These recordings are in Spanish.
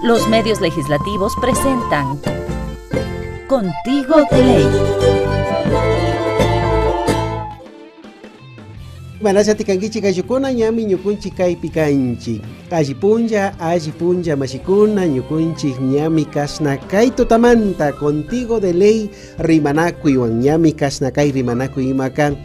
Los medios legislativos presentan Contigo de Ley. Manasati kankichi kayukuna ñami ñukunchi kaypi kanchi. Allipuncha mashikuna ñukunchi ñami kasna kay tutamanta Contigo de Ley rimanakuywan ñami kasna kay rimanakuy imakan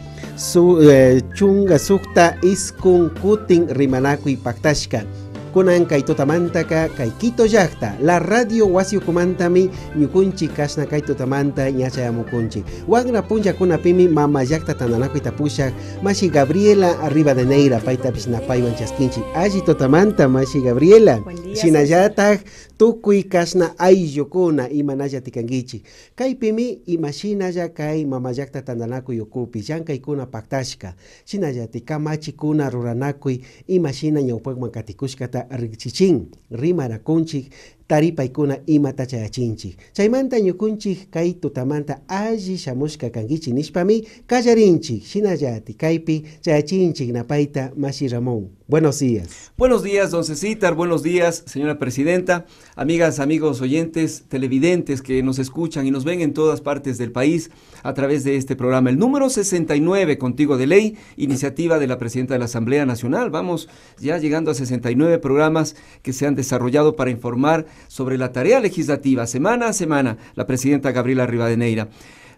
chunga sukta iskun kutin rimanakuy paktashka. Kunan kay tutamantaka kay Quito llaqta la radio wasiukumantami ñukunchi kasna kay tutamanta ñachayamukunchi. Wagna puncha kunapimi mama llaqta tananakuy tapushak mashi Gabriela Rivadeneira paytapis napaywan chaskinchi. Alli tutamanta mashi Gabriela. Shinallatak tukuy kasna ayllukuna imanalla tikankichi. Kaypimi imashinalla kay mama llaqta tananakuy ukupi llank'aykuna paktashka. Shinallati kamachikuna ruranakuy imashina ñawpakman katikushkata rikchichin rimarakunchik taripaykuna imata chayachinchik. Chaymanta ñukunchik kay tutamanta alli shamushka kankichi nishpami kallarinchik shinallati kaypi chayachinchik napayta Mashi Ramón. Buenos días. Buenos días, don Cecitar. Buenos días, señora presidenta. Amigas, amigos oyentes, televidentes que nos escuchan y nos ven en todas partes del país a través de este programa. El número 69, Contigo de Ley, iniciativa de la presidenta de la Asamblea Nacional. Vamos ya llegando a 69 programas que se han desarrollado para informar sobre la tarea legislativa, semana a semana, la presidenta Gabriela Rivadeneira.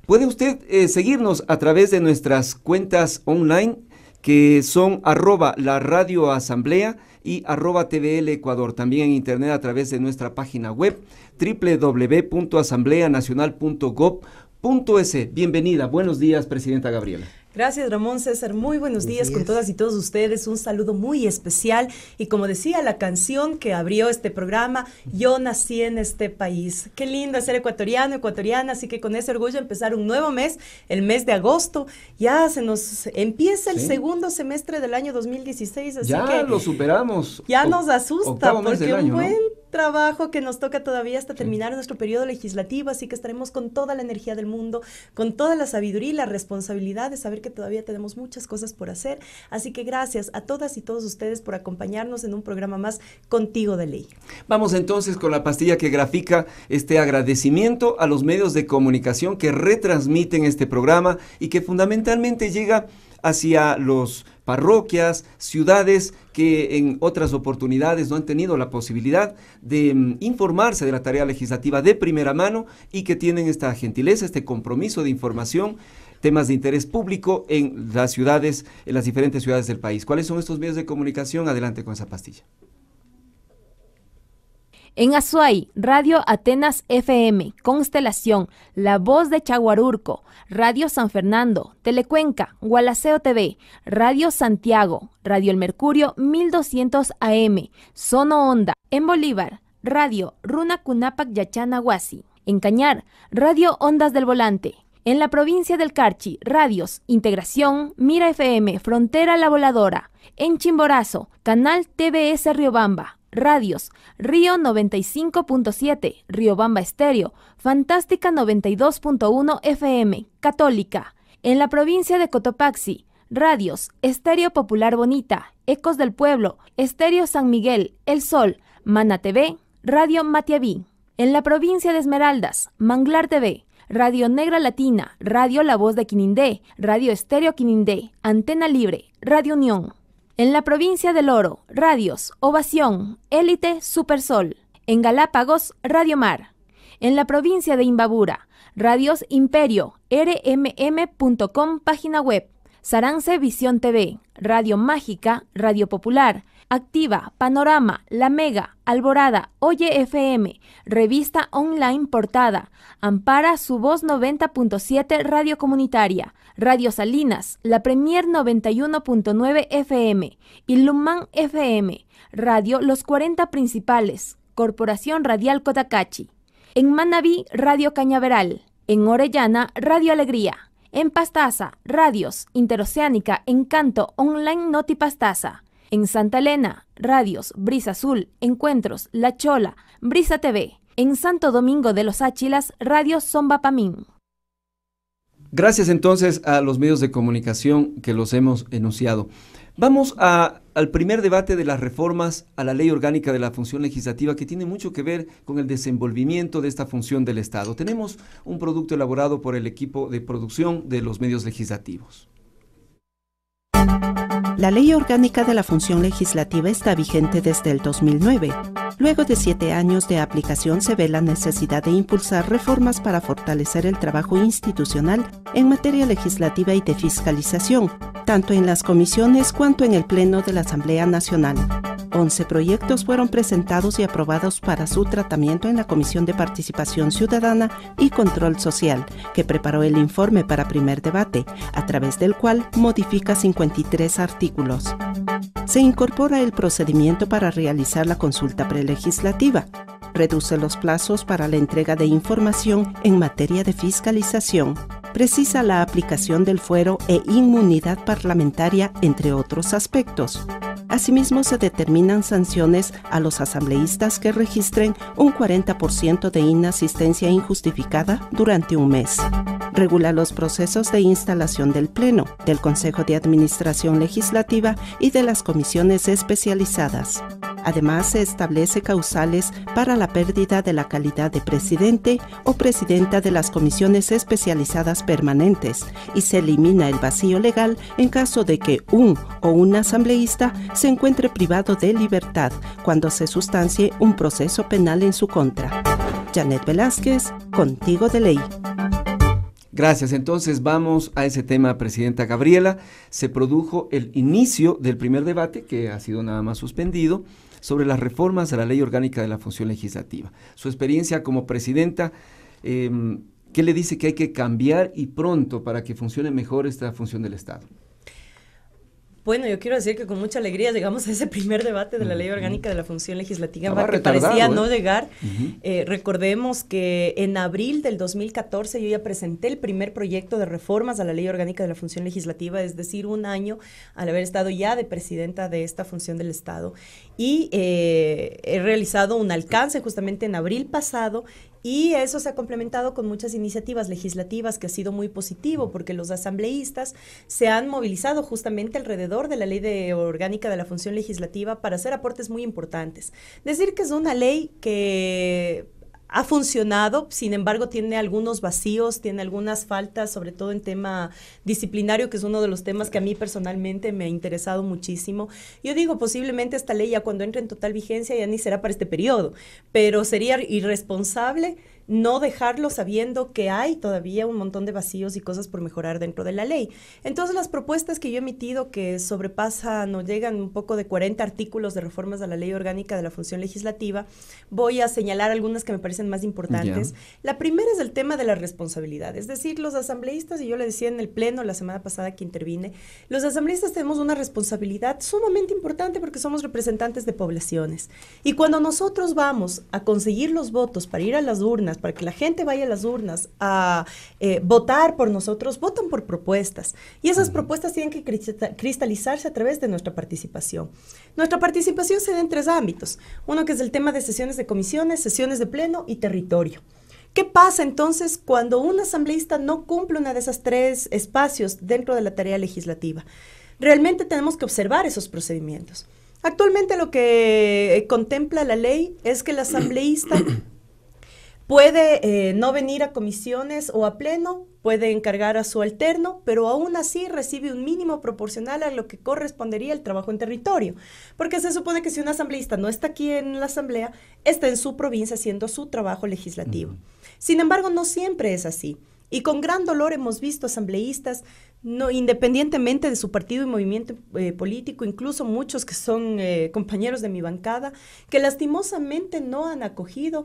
Puede usted seguirnos a través de nuestras cuentas online, que son @la Radio Asamblea y @TVL Ecuador. También en internet a través de nuestra página web www.asambleanacional.gov.es. Bienvenida, buenos días, presidenta Gabriela. Gracias, Ramón César. Muy buenos días con todas y todos ustedes. Un saludo muy especial. Y como decía la canción que abrió este programa, yo nací en este país. Qué lindo es ser ecuatoriano, ecuatoriana. Así que con ese orgullo empezar un nuevo mes, el mes de agosto. Ya se nos empieza el segundo semestre del año 2016. Así ya que lo superamos. Ya nos asusta porque año, un buen ¿no? trabajo que nos toca todavía hasta terminar nuestro periodo legislativo, así que estaremos con toda la energía del mundo, con toda la sabiduría y la responsabilidad de saber que todavía tenemos muchas cosas por hacer, así que gracias a todas y todos ustedes por acompañarnos en un programa más Contigo de Ley. Vamos entonces con la pastilla que grafica este agradecimiento a los medios de comunicación que retransmiten este programa y que fundamentalmente llega hacia los parroquias, ciudades que en otras oportunidades no han tenido la posibilidad de informarse de la tarea legislativa de primera mano y que tienen esta gentileza, este compromiso de información, temas de interés público en las ciudades, en las diferentes ciudades del país. ¿Cuáles son estos medios de comunicación? Adelante con esa pastilla. En Azuay, Radio Atenas FM, Constelación, La Voz de Chaguarurco, Radio San Fernando, Telecuenca, Gualaceo TV, Radio Santiago, Radio El Mercurio 1200 AM, Sono Onda. En Bolívar, Radio Runa Cunapac Yachana Huasi. En Cañar, Radio Ondas del Volante. En la provincia del Carchi, radios Integración, Mira FM, Frontera La Voladora. En Chimborazo, Canal TVS Riobamba. Radios, Río 95.7, Riobamba Estéreo, Fantástica 92.1 FM, Católica. En la provincia de Cotopaxi, radios, Estéreo Popular Bonita, Ecos del Pueblo, Estéreo San Miguel, El Sol, Mana TV, Radio Matiaví. En la provincia de Esmeraldas, Manglar TV, Radio Negra Latina, Radio La Voz de Quinindé, Radio Estéreo Quinindé, Antena Libre, Radio Unión. En la provincia del Oro, radios, Ovación, Élite, Supersol. En Galápagos, Radio Mar. En la provincia de Imbabura, radios Imperio, rmm.com, página web. Sarance Visión TV, Radio Mágica, Radio Popular, Activa, Panorama, La Mega, Alborada, Oye FM, Revista Online Portada, Ampara Su Voz 90.7 Radio Comunitaria, Radio Salinas, La Premier 91.9 FM, Ilumán FM, Radio Los 40 Principales, Corporación Radial Cotacachi. En Manabí, Radio Cañaveral. En Orellana, Radio Alegría. En Pastaza, radios Interoceánica, Encanto, Online Noti Pastaza. En Santa Elena, radios Brisa Azul, Encuentros, La Chola, Brisa TV. En Santo Domingo de los Áchilas, Radio Sombapamín. Gracias entonces a los medios de comunicación que los hemos enunciado. Vamos al primer debate de las reformas a la Ley Orgánica de la Función Legislativa, que tiene mucho que ver con el desenvolvimiento de esta función del Estado. Tenemos un producto elaborado por el equipo de producción de los medios legislativos. La Ley Orgánica de la Función Legislativa está vigente desde el 2009. Luego de 7 años de aplicación se ve la necesidad de impulsar reformas para fortalecer el trabajo institucional en materia legislativa y de fiscalización, tanto en las comisiones cuanto en el Pleno de la Asamblea Nacional. 11 proyectos fueron presentados y aprobados para su tratamiento en la Comisión de Participación Ciudadana y Control Social, que preparó el informe para primer debate, a través del cual modifica 53 artículos. Se incorpora el procedimiento para realizar la consulta prelegislativa, reduce los plazos para la entrega de información en materia de fiscalización, precisa la aplicación del fuero e inmunidad parlamentaria, entre otros aspectos. Asimismo, se determinan sanciones a los asambleístas que registren un 40% de inasistencia injustificada durante un mes. Regula los procesos de instalación del Pleno, del Consejo de Administración Legislativa y de las comisiones especializadas. Además, se establece causales para la pérdida de la calidad de presidente o presidenta de las comisiones especializadas permanentes y se elimina el vacío legal en caso de que un o una asambleísta se encuentre privado de libertad cuando se sustancie un proceso penal en su contra. Janet Velázquez, Contigo de Ley. Gracias. Entonces vamos a ese tema, Presidenta Gabriela. Se produjo el inicio del primer debate, que ha sido nada más suspendido, sobre las reformas a la Ley Orgánica de la Función Legislativa. Su experiencia como presidenta, ¿qué le dice que hay que cambiar y pronto para que funcione mejor esta función del Estado? Bueno, yo quiero decir que con mucha alegría llegamos a ese primer debate de la Ley Orgánica de la Función Legislativa, que parecía no llegar. Recordemos que en abril del 2014 yo ya presenté el primer proyecto de reformas a la Ley Orgánica de la Función Legislativa, es decir, un año al haber estado ya de presidenta de esta función del Estado. Y he realizado un alcance justamente en abril pasado, y eso se ha complementado con muchas iniciativas legislativas, que ha sido muy positivo, porque los asambleístas se han movilizado justamente alrededor de la Ley Orgánica de la Función Legislativa para hacer aportes muy importantes. Decir que es una ley que ha funcionado, sin embargo tiene algunos vacíos, tiene algunas faltas, sobre todo en tema disciplinario, que es uno de los temas que a mí personalmente me ha interesado muchísimo. Yo digo, posiblemente esta ley ya cuando entre en total vigencia ya ni será para este periodo, pero sería irresponsable no dejarlo sabiendo que hay todavía un montón de vacíos y cosas por mejorar dentro de la ley. Entonces, las propuestas que yo he emitido, que sobrepasan o llegan un poco de 40 artículos de reformas a la Ley Orgánica de la Función Legislativa, voy a señalar algunas que me parecen más importantes. La primera es el tema de la responsabilidad, es decir, los asambleístas, y yo le decía en el Pleno la semana pasada que intervine, los asambleístas tenemos una responsabilidad sumamente importante porque somos representantes de poblaciones. Y cuando nosotros vamos a conseguir los votos para ir a las urnas, para que la gente vaya a las urnas a votar por nosotros, votan por propuestas. Y esas propuestas tienen que cristalizarse a través de nuestra participación. Nuestra participación se da en 3 ámbitos. Uno que es el tema de sesiones de comisiones, sesiones de pleno y territorio. ¿Qué pasa entonces cuando un asambleísta no cumple una de esas 3 espacios dentro de la tarea legislativa? Realmente tenemos que observar esos procedimientos. Actualmente lo que contempla la ley es que el asambleísta puede no venir a comisiones o a pleno, puede encargar a su alterno, pero aún así recibe un mínimo proporcional a lo que correspondería el trabajo en territorio. Porque se supone que si un asambleísta no está aquí en la asamblea, está en su provincia haciendo su trabajo legislativo. Sin embargo, no siempre es así. Y con gran dolor hemos visto asambleístas, no, independientemente de su partido y movimiento político, incluso muchos que son compañeros de mi bancada, que lastimosamente no han acogido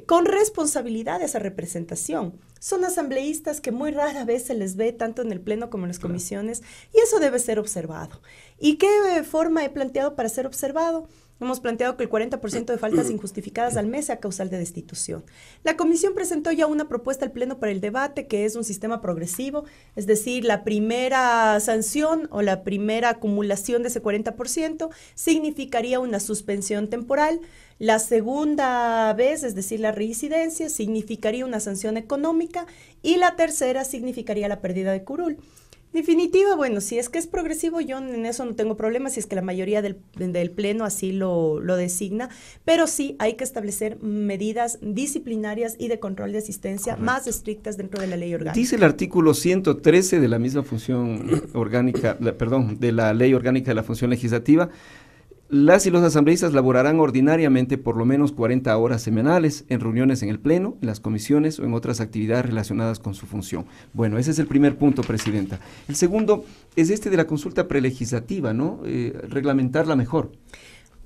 con responsabilidad esa representación. Son asambleístas que muy rara vez se les ve tanto en el pleno como en las comisiones, y eso debe ser observado. ¿Y qué forma he planteado para ser observado? Hemos planteado que el 40% de faltas injustificadas al mes sea causal de destitución. La comisión presentó ya una propuesta al Pleno para el debate, que es un sistema progresivo, es decir, la primera sanción o la primera acumulación de ese 40% significaría una suspensión temporal. La segunda vez, es decir, la reincidencia, significaría una sanción económica, y la tercera significaría la pérdida de curul. Definitiva, bueno, si es que es progresivo, yo en eso no tengo problema, si es que la mayoría del Pleno así lo designa, pero sí hay que establecer medidas disciplinarias y de control de asistencia más estrictas dentro de la ley orgánica. Dice el artículo 113 de la misma función orgánica, de la Ley Orgánica de la Función Legislativa: las y los asambleístas laborarán ordinariamente por lo menos 40 horas semanales en reuniones en el Pleno, en las comisiones o en otras actividades relacionadas con su función. Bueno, ese es el primer punto, Presidenta. El segundo es de la consulta prelegislativa, ¿no? Reglamentarla mejor.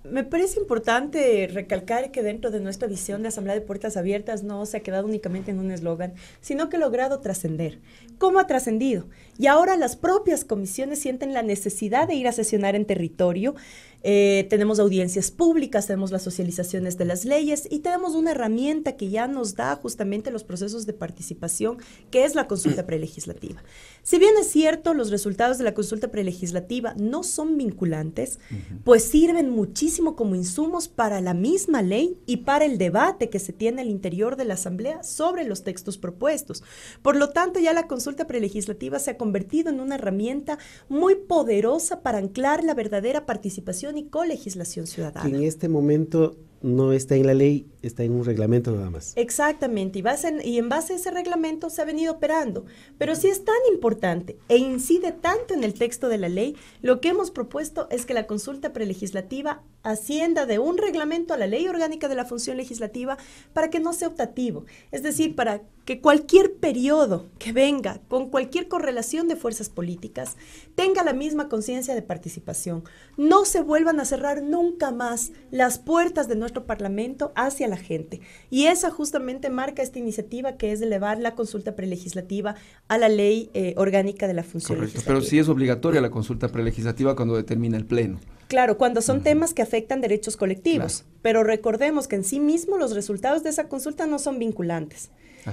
Me parece importante recalcar que dentro de nuestra visión de Asamblea de Puertas Abiertas no se ha quedado únicamente en un eslogan, sino que ha logrado trascender. ¿Cómo ha trascendido? Y ahora las propias comisiones sienten la necesidad de ir a sesionar en territorio. Tenemos audiencias públicas, tenemos las socializaciones de las leyes y tenemos una herramienta que ya nos da justamente los procesos de participación, que es la consulta prelegislativa. Si bien es cierto, los resultados de la consulta prelegislativa no son vinculantes, pues sirven muchísimo como insumos para la misma ley y para el debate que se tiene al interior de la Asamblea sobre los textos propuestos. Por lo tanto, ya la consulta prelegislativa se ha convertido en una herramienta muy poderosa para anclar la verdadera participación y colegislación ciudadana. Que en este momento no está en la ley, está en un reglamento nada más. Exactamente, y en base a ese reglamento se ha venido operando. Pero si es tan importante e incide tanto en el texto de la ley, lo que hemos propuesto es que la consulta prelegislativa ascienda de un reglamento a la Ley Orgánica de la Función Legislativa para que no sea optativo. Es decir, para que cualquier periodo que venga con cualquier correlación de fuerzas políticas tenga la misma conciencia de participación. No se vuelvan a cerrar nunca más las puertas de nuestro Parlamento hacia la gente. Y esa justamente marca esta iniciativa, que es elevar la consulta prelegislativa a la Ley Orgánica de la Función Legislativa. Pero sí es obligatoria la consulta prelegislativa cuando determina el Pleno. Claro, cuando son temas que afectan derechos colectivos, pero recordemos que en sí mismo los resultados de esa consulta no son vinculantes.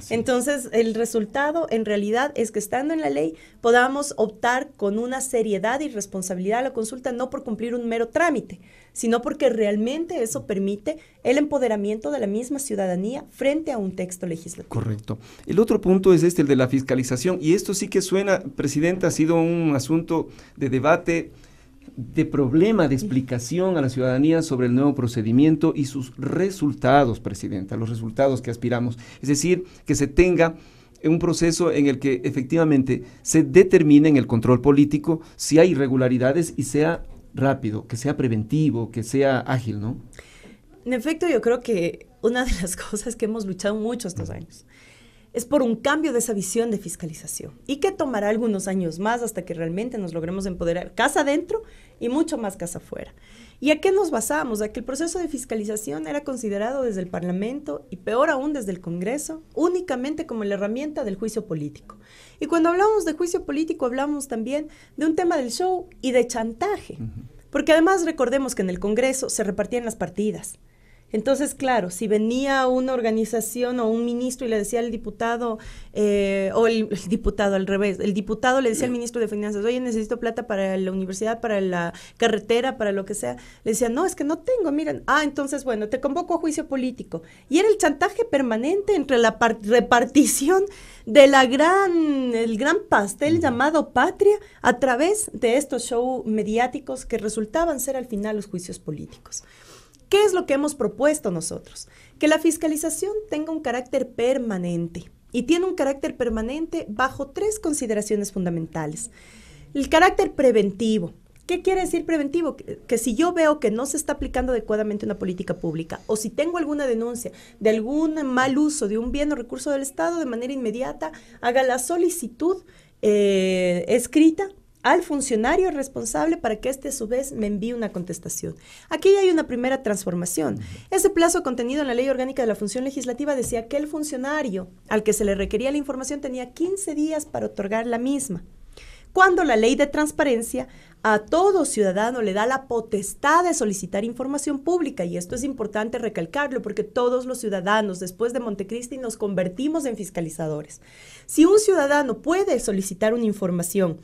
Entonces, el resultado en realidad es que, estando en la ley, podamos optar con una seriedad y responsabilidad a la consulta, no por cumplir un mero trámite, sino porque realmente eso permite el empoderamiento de la misma ciudadanía frente a un texto legislativo. Correcto. El otro punto es el de la fiscalización, y esto sí que suena, Presidenta, ha sido un asunto de debate, de problema, de explicación a la ciudadanía sobre el nuevo procedimiento y sus resultados, Presidenta, los resultados que aspiramos. Es decir, que se tenga un proceso en el que efectivamente se determine en el control político si hay irregularidades y sea rápido, que sea preventivo, que sea ágil, ¿no? En efecto, yo creo que una de las cosas que hemos luchado mucho estos años es por un cambio de esa visión de fiscalización, y que tomará algunos años más hasta que realmente nos logremos empoderar casa adentro y mucho más casa afuera. ¿Y a qué nos basamos? A que el proceso de fiscalización era considerado desde el Parlamento, y peor aún desde el Congreso, únicamente como la herramienta del juicio político. Y cuando hablamos de juicio político, hablamos también de un tema del show y de chantaje, porque además recordemos que en el Congreso se repartían las partidas. Entonces, claro, si venía una organización o un ministro y le decía al diputado, o el diputado al revés, el diputado le decía al ministro de Finanzas: oye, necesito plata para la universidad, para la carretera, para lo que sea, le decía: no, es que no tengo, miren, entonces, bueno, te convoco a juicio político. Y era el chantaje permanente entre la repartición de el gran pastel llamado patria a través de estos shows mediáticos que resultaban ser al final los juicios políticos. ¿Qué es lo que hemos propuesto nosotros? Que la fiscalización tenga un carácter permanente, y tiene un carácter permanente bajo 3 consideraciones fundamentales. El carácter preventivo. ¿Qué quiere decir preventivo? Que si yo veo que no se está aplicando adecuadamente una política pública, o si tengo alguna denuncia de algún mal uso de un bien o recurso del Estado, de manera inmediata haga la solicitud escrita al funcionario responsable para que éste a su vez me envíe una contestación. Aquí ya hay una primera transformación. Ese plazo contenido en la Ley Orgánica de la Función Legislativa decía que el funcionario al que se le requería la información tenía 15 días para otorgar la misma, cuando la Ley de Transparencia a todo ciudadano le da la potestad de solicitar información pública. Y esto es importante recalcarlo, porque todos los ciudadanos, después de Montecristi, nos convertimos en fiscalizadores. Si un ciudadano puede solicitar una información,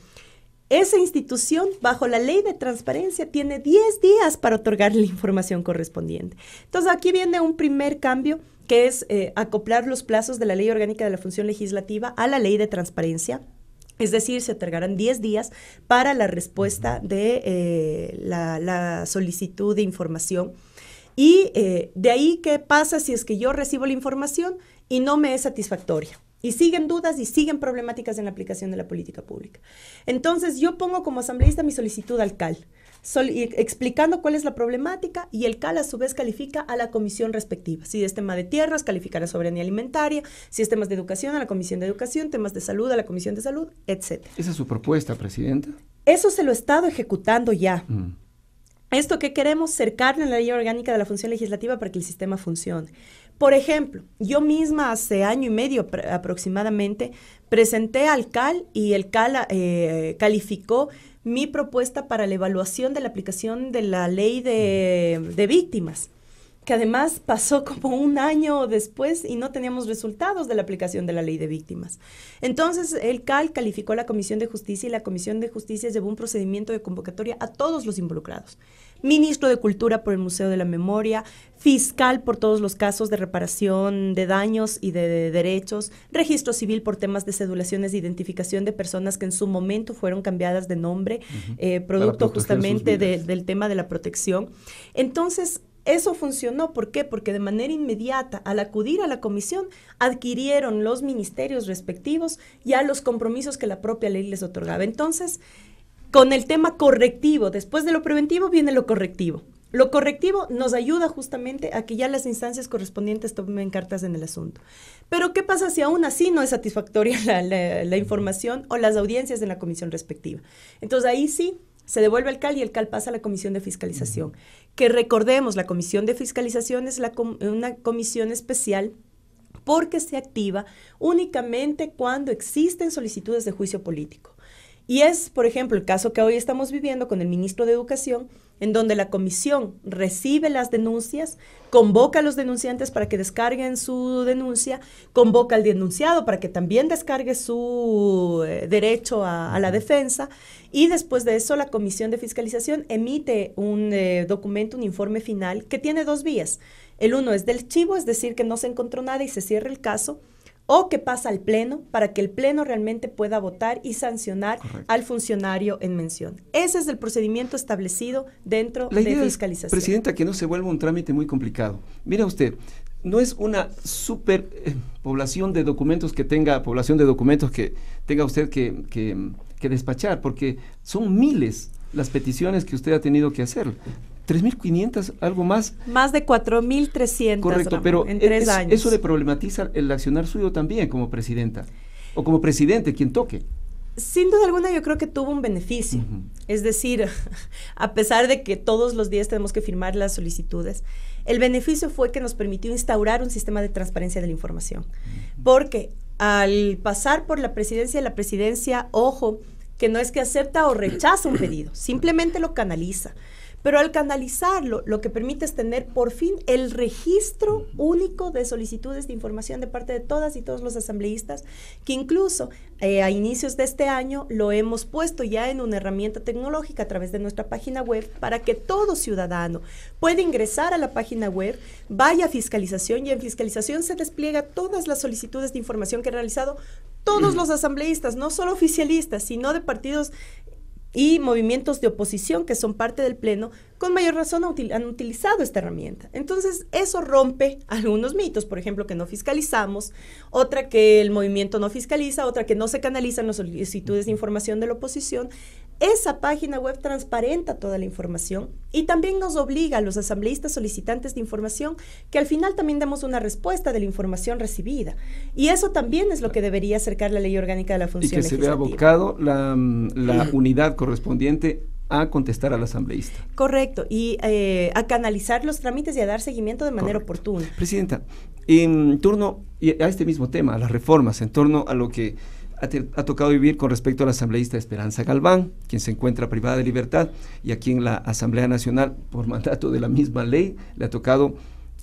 esa institución, bajo la Ley de Transparencia, tiene 10 días para otorgarle la información correspondiente. Entonces, aquí viene un primer cambio, que es acoplar los plazos de la Ley Orgánica de la Función Legislativa a la Ley de Transparencia. Es decir, se otorgarán 10 días para la respuesta de la solicitud de información. Y de ahí, ¿qué pasa si es que yo recibo la información y no me es satisfactoria? Y siguen dudas y siguen problemáticas en la aplicación de la política pública. Entonces, yo pongo como asambleísta mi solicitud al CAL, explicando cuál es la problemática, y el CAL a su vez califica a la comisión respectiva. Si es tema de tierras, calificará soberanía alimentaria; si es temas de educación, a la comisión de educación; temas de salud, a la comisión de salud, etc. ¿Esa es su propuesta, Presidenta? Eso se lo he estado ejecutando ya. Esto que queremos, cercarle en la ley orgánica de la función legislativa para que el sistema funcione. Por ejemplo, yo misma hace año y medio aproximadamente presenté al CAL, y el CAL calificó mi propuesta para la evaluación de la aplicación de la ley de víctimas, que además pasó como un año después y no teníamos resultados de la aplicación de la ley de víctimas. Entonces, el CAL calificó a la Comisión de Justicia, y la Comisión de Justicia llevó un procedimiento de convocatoria a todos los involucrados. Ministro de Cultura por el Museo de la Memoria, fiscal por todos los casos de reparación de daños y de derechos, registro civil por temas de cedulaciones de identificación de personas que en su momento fueron cambiadas de nombre, producto justamente del tema de la protección. Entonces, eso funcionó. ¿Por qué? Porque de manera inmediata, al acudir a la comisión, adquirieron los ministerios respectivos ya los compromisos que la propia ley les otorgaba. Entonces, con el tema correctivo, después de lo preventivo viene lo correctivo. Lo correctivo nos ayuda justamente a que ya las instancias correspondientes tomen cartas en el asunto. Pero, ¿qué pasa si aún así no es satisfactoria la información o las audiencias en la comisión respectiva? Entonces, ahí sí se devuelve al CAL, y el CAL pasa a la comisión de fiscalización. Que recordemos, la comisión de fiscalización es una comisión especial porque se activa únicamente cuando existen solicitudes de juicio político. Y es, por ejemplo, el caso que hoy estamos viviendo con el ministro de Educación, en donde la comisión recibe las denuncias, convoca a los denunciantes para que descarguen su denuncia, convoca al denunciado para que también descargue su derecho a la defensa, y después de eso la comisión de fiscalización emite un documento, un informe final, que tiene 2 vías. El uno es del archivo, es decir, que no se encontró nada y se cierra el caso, o que pasa al Pleno para que el Pleno realmente pueda votar y sancionar al funcionario en mención. Ese es el procedimiento establecido dentro de fiscalización. Presidenta, que no se vuelva un trámite muy complicado. Mira usted, no es una super población de documentos que tenga usted que despachar, porque son miles las peticiones que usted ha tenido que hacer. 3.500, algo más. Más de 4.300. Correcto, Ramón, pero en 3 años. Eso le problematiza el accionar suyo también como presidenta, o como presidente, quien toque. Sin duda alguna, yo creo que tuvo un beneficio. Es decir, a pesar de que todos los días tenemos que firmar las solicitudes, el beneficio fue que nos permitió instaurar un sistema de transparencia de la información. Porque al pasar por la presidencia, ojo, que no es que acepta o rechaza un pedido, simplemente lo canaliza. Pero al canalizarlo, lo que permite es tener por fin el registro único de solicitudes de información de parte de todas y todos los asambleístas, que incluso a inicios de este año lo hemos puesto ya en una herramienta tecnológica a través de nuestra página web, para que todo ciudadano pueda ingresar a la página web, vaya a fiscalización, y en fiscalización se despliega todas las solicitudes de información que han realizado todos los asambleístas, no solo oficialistas, sino de partidos y movimientos de oposición que son parte del Pleno. Con mayor razón han utilizado esta herramienta. Entonces, eso rompe algunos mitos, por ejemplo, que no fiscalizamos, otra que el movimiento no fiscaliza, otra que no se canalizan las solicitudes de información de la oposición. Esa página web transparenta toda la información y también nos obliga a los asambleístas solicitantes de información que al final también demos una respuesta de la información recibida. Y eso también es lo que debería acercar la ley orgánica de la función legislativa. Y que se vea abocado la unidad correspondiente a contestar al asambleísta. Correcto, y a canalizar los trámites y a dar seguimiento de manera oportuna. Presidenta, en torno a este mismo tema, a las reformas, en torno a lo que ha tocado vivir con respecto a la asambleísta Esperanza Galván, quien se encuentra privada de libertad, y a quien la Asamblea Nacional, por mandato de la misma ley, le ha tocado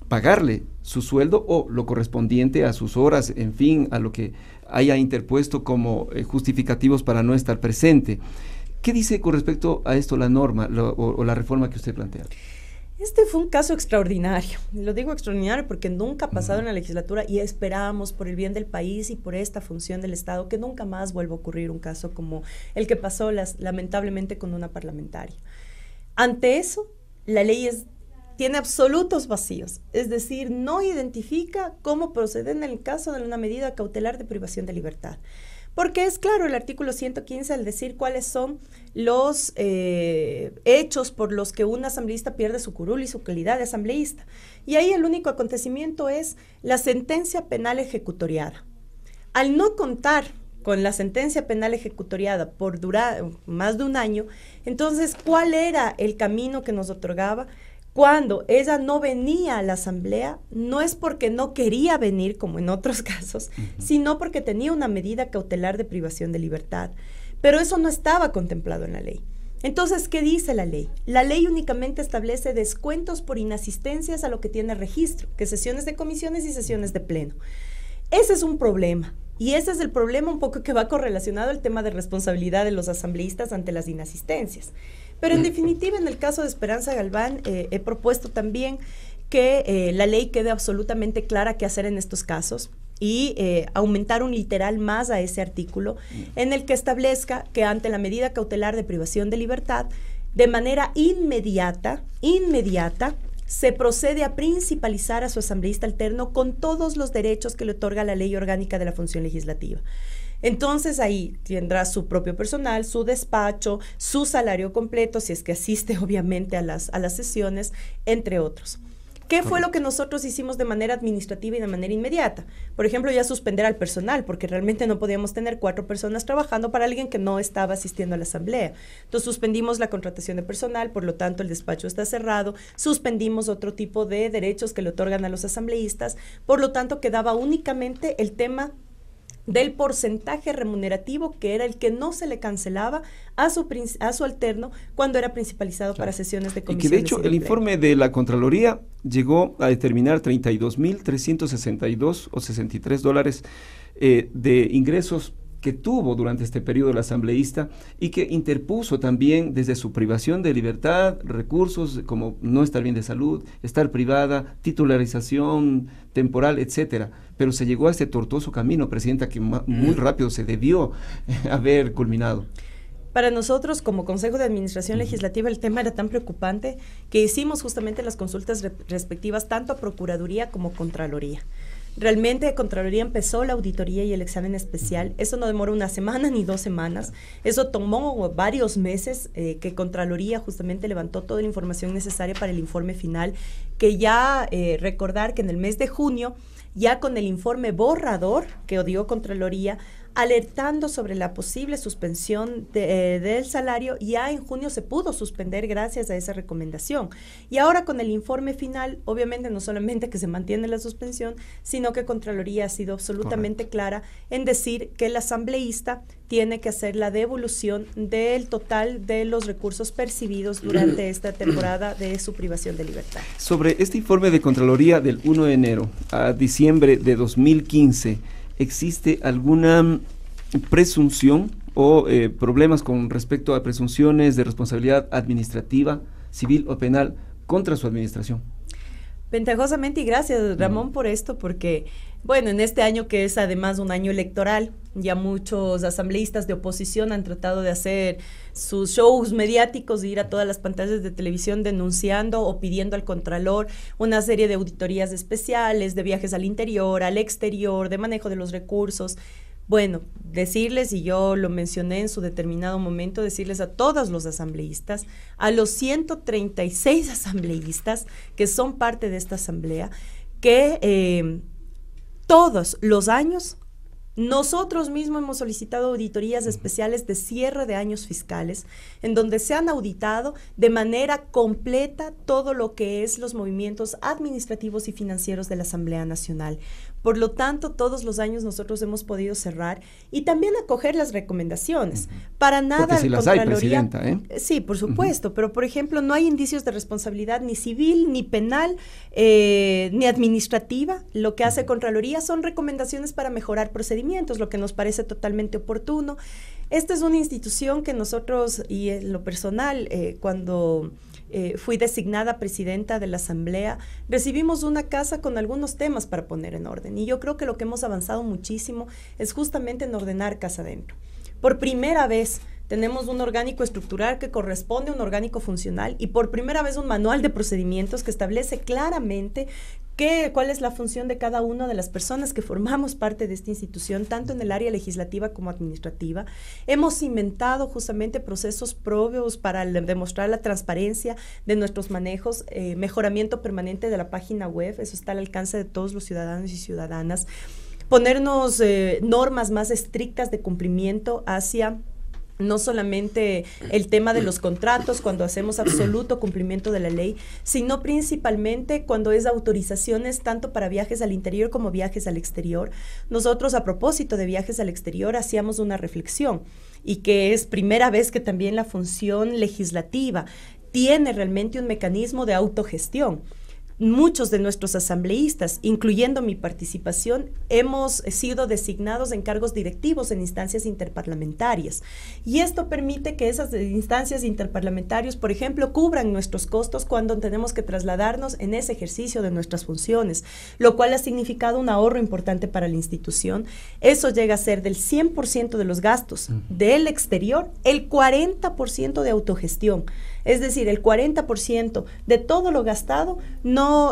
pagarle su sueldo o lo correspondiente a sus horas, en fin, a lo que haya interpuesto como justificativos para no estar presente. ¿Qué dice con respecto a esto la norma o la reforma que usted plantea? Este fue un caso extraordinario. Lo digo extraordinario porque nunca ha pasado en la legislatura y esperamos por el bien del país y por esta función del Estado que nunca más vuelva a ocurrir un caso como el que pasó lamentablemente con una parlamentaria. Ante eso, la ley tiene absolutos vacíos, es decir, no identifica cómo proceder en el caso de una medida cautelar de privación de libertad. Porque es claro el artículo 115 al decir cuáles son los hechos por los que un asambleísta pierde su curul y su calidad de asambleísta. Y ahí el único acontecimiento es la sentencia penal ejecutoriada. Al no contar con la sentencia penal ejecutoriada por durar más de un año, entonces, ¿cuál era el camino que nos otorgaba? Cuando ella no venía a la asamblea, no es porque no quería venir, como en otros casos, sino porque tenía una medida cautelar de privación de libertad. Pero eso no estaba contemplado en la ley. Entonces, ¿qué dice la ley? La ley únicamente establece descuentos por inasistencias a lo que tiene registro, que sesiones de comisiones y sesiones de pleno. Ese es un problema. Y ese es el problema un poco que va correlacionado al tema de responsabilidad de los asambleístas ante las inasistencias. Pero en definitiva, en el caso de Esperanza Galván, he propuesto también que la ley quede absolutamente clara qué hacer en estos casos y aumentar un literal más a ese artículo en el que establezca que ante la medida cautelar de privación de libertad, de manera inmediata, se procede a principalizar a su asambleísta alterno con todos los derechos que le otorga la Ley Orgánica de la Función Legislativa. Entonces ahí tendrá su propio personal, su despacho, su salario completo, si es que asiste obviamente a las sesiones, entre otros. ¿Qué fue lo que nosotros hicimos de manera administrativa y de manera inmediata? Por ejemplo, ya suspender al personal, porque realmente no podíamos tener 4 personas trabajando para alguien que no estaba asistiendo a la asamblea. Entonces suspendimos la contratación de personal, por lo tanto el despacho está cerrado, suspendimos otro tipo de derechos que le otorgan a los asambleístas, por lo tanto quedaba únicamente el tema del porcentaje remunerativo, que era el que no se le cancelaba a su alterno cuando era principalizado para sesiones de comisiones. Y que de hecho el informe de la Contraloría llegó a determinar 32.362 o $63 de ingresos que tuvo durante este periodo el asambleísta y que interpuso también desde su privación de libertad, recursos como no estar bien de salud, estar privada, titularización temporal, etcétera. Pero se llegó a este tortuoso camino, Presidenta, que muy rápido se debió haber culminado. Para nosotros, como Consejo de Administración Legislativa, el tema era tan preocupante que hicimos justamente las consultas respectivas tanto a Procuraduría como Contraloría. Realmente Contraloría empezó la auditoría y el examen especial. Eso no demoró una semana ni 2 semanas. Eso tomó varios meses que Contraloría justamente levantó toda la información necesaria para el informe final, que ya recordar que en el mes de junio, ya con el informe borrador que dio Contraloría, alertando sobre la posible suspensión del salario, ya en junio se pudo suspender gracias a esa recomendación. Y ahora con el informe final, obviamente no solamente que se mantiene la suspensión, sino que Contraloría ha sido absolutamente clara en decir que el asambleísta tiene que hacer la devolución del total de los recursos percibidos durante esta temporada de su privación de libertad. Sobre este informe de Contraloría del 1 de enero a diciembre de 2015, ¿existe alguna presunción o problemas con respecto a presunciones de responsabilidad administrativa, civil o penal contra su administración? Ventajosamente, y gracias Ramón por esto, porque bueno, en este año que es además un año electoral, ya muchos asambleístas de oposición han tratado de hacer sus shows mediáticos, de ir a todas las pantallas de televisión denunciando o pidiendo al Contralor una serie de auditorías especiales, de viajes al interior, al exterior, de manejo de los recursos. Bueno, decirles, y yo lo mencioné en su determinado momento, decirles a todos los asambleístas, a los 136 asambleístas que son parte de esta asamblea, que todos los años nosotros mismos hemos solicitado auditorías especiales de cierre de años fiscales, en donde se han auditado de manera completa todo lo que es los movimientos administrativos y financieros de la Asamblea Nacional. Por lo tanto, todos los años nosotros hemos podido cerrar y también acoger las recomendaciones. Para nada, porque si las hay, Presidenta, sí, por supuesto, pero por ejemplo, no hay indicios de responsabilidad ni civil, ni penal, ni administrativa. Lo que hace Contraloría son recomendaciones para mejorar procedimientos, lo que nos parece totalmente oportuno. Esta es una institución que nosotros, y en lo personal, cuando fui designada presidenta de la Asamblea, recibimos una casa con algunos temas para poner en orden. Y yo creo que lo que hemos avanzado muchísimo es justamente en ordenar casa adentro. Por primera vez tenemos un orgánico estructural que corresponde a un orgánico funcional y por primera vez un manual de procedimientos que establece claramente cuál es la función de cada una de las personas que formamos parte de esta institución, tanto en el área legislativa como administrativa. Hemos cimentado justamente procesos propios para demostrar la transparencia de nuestros manejos, mejoramiento permanente de la página web, eso está al alcance de todos los ciudadanos y ciudadanas. Ponernos normas más estrictas de cumplimiento hacia no solamente el tema de los contratos cuando hacemos absoluto cumplimiento de la ley, sino principalmente cuando es autorizaciones tanto para viajes al interior como viajes al exterior. Nosotros, a propósito de viajes al exterior, hacíamos una reflexión y que es primera vez que también la función legislativa tiene realmente un mecanismo de autogestión. Muchos de nuestros asambleístas, incluyendo mi participación, hemos sido designados en cargos directivos en instancias interparlamentarias. Y esto permite que esas instancias interparlamentarias, por ejemplo, cubran nuestros costos cuando tenemos que trasladarnos en ese ejercicio de nuestras funciones, lo cual ha significado un ahorro importante para la institución. Eso llega a ser del 100% de los gastos del exterior, el 40% de autogestión. Es decir, el 40% de todo lo gastado,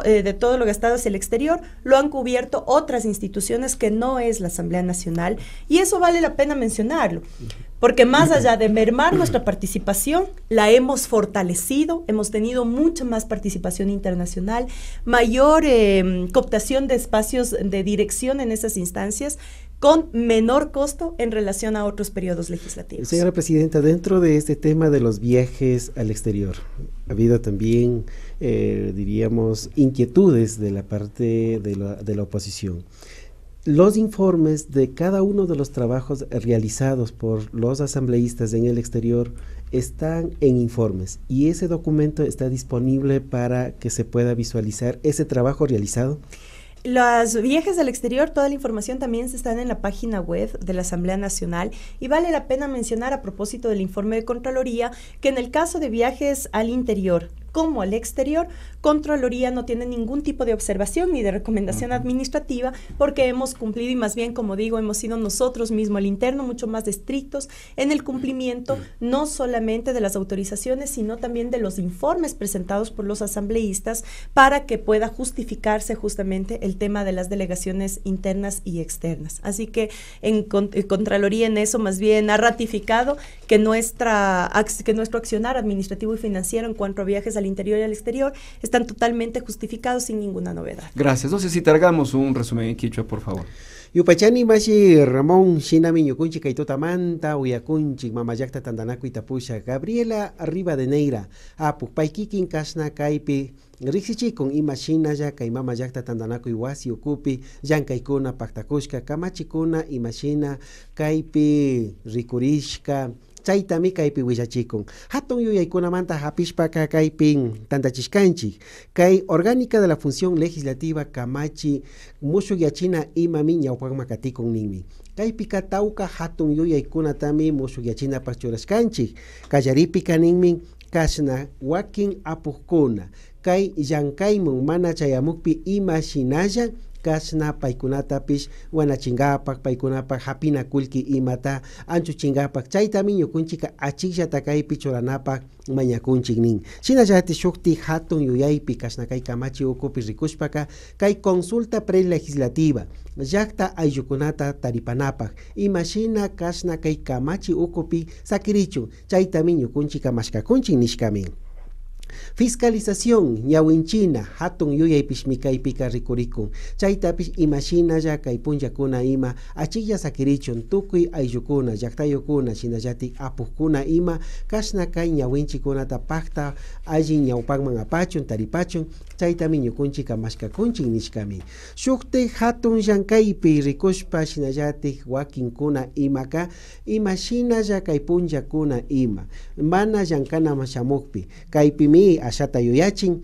de todo lo gastado hacia el exterior, lo han cubierto otras instituciones que no es la Asamblea Nacional. Y eso vale la pena mencionarlo, porque más allá de mermar nuestra participación, la hemos fortalecido, hemos tenido mucha más participación internacional, mayor cooptación de espacios de dirección en esas instancias, con menor costo en relación a otros periodos legislativos. Señora Presidenta, dentro de este tema de los viajes al exterior, ha habido también, diríamos, inquietudes de la parte de la oposición. Los informes de cada uno de los trabajos realizados por los asambleístas en el exterior están en informes y ese documento está disponible para que se pueda visualizar ese trabajo realizado. Los viajes al exterior, toda la información también está en la página web de la Asamblea Nacional y vale la pena mencionar a propósito del informe de Contraloría que en el caso de viajes al interior como al exterior, Contraloría no tiene ningún tipo de observación ni de recomendación administrativa porque hemos cumplido y más bien, como digo, hemos sido nosotros mismos al interno mucho más estrictos en el cumplimiento no solamente de las autorizaciones, sino también de los informes presentados por los asambleístas para que pueda justificarse justamente el tema de las delegaciones internas y externas. Así que en Contraloría en eso más bien ha ratificado que nuestro accionar administrativo y financiero en cuanto a viajes al interior y al exterior están totalmente justificados sin ninguna novedad. Gracias. No sé si te hagamos un resumen en quichua, por favor. Yupachani mashi Ramón Shinami Ñukunchi Kaitotamanta Uyakunchi Mamayakta Tandanaku Itapusha Gabriela Rivadeneira Apukpaikikin Kasna Kaipi Rixichi con Imashinaya Kaimamayakta Tandanaku Iwasi Ukupi Yankaikuna Paktakushka Kamachikuna Imashina Kaipi Rikurishka Chaitami kaipi huillachikun. Hatun yuyaykunamanta hapishpaka kaipin tantachishkanchik. Kai orgánica de la función legislativa kamachi mushugyachina imami ñawpakmakatikun ninmi. Kaipika tauka hatun yuyaykunatami mushugyachina pachurashkanchik. Kallaripika ninmi kashna wakin apukkuna. Kai llankaymun mana chayamukpi imashinalla kasna paikunatapish wanachingapak paikunapak hapina kulki imata anchu chingapak chaytami ñukunchika achikllata kaypi churanapak mañakunchik nin. Shinallati shukti hatun yuyaypi kasna kay kamachi ukupi rikushpaka kay consulta prelegislativa llakta ayllukunata taripanapak imashina kasna kay kamachi ukupi sakirichu chaytami ñukunchika mashkakunchik nishkamin. Fiscalización ñawinchina hatun yuyaypish mikaypika rikurikun chaytapish imashinalla kay punllakuna ima achilla sakirichun tukuy ayllukuna llaktayukuna shinallatik apukkuna ima kashna kay ñawinchikunata pakta allin ñawpanman apachun taripachun chaytami ñukunchika mashkakunchik nishkami. Shukti hatun llankaypi rikushpa shinallatik wakinkuna imaka imashinalla kay punllakuna ima mana llankana shamukpi kaypimi ashata yuyachin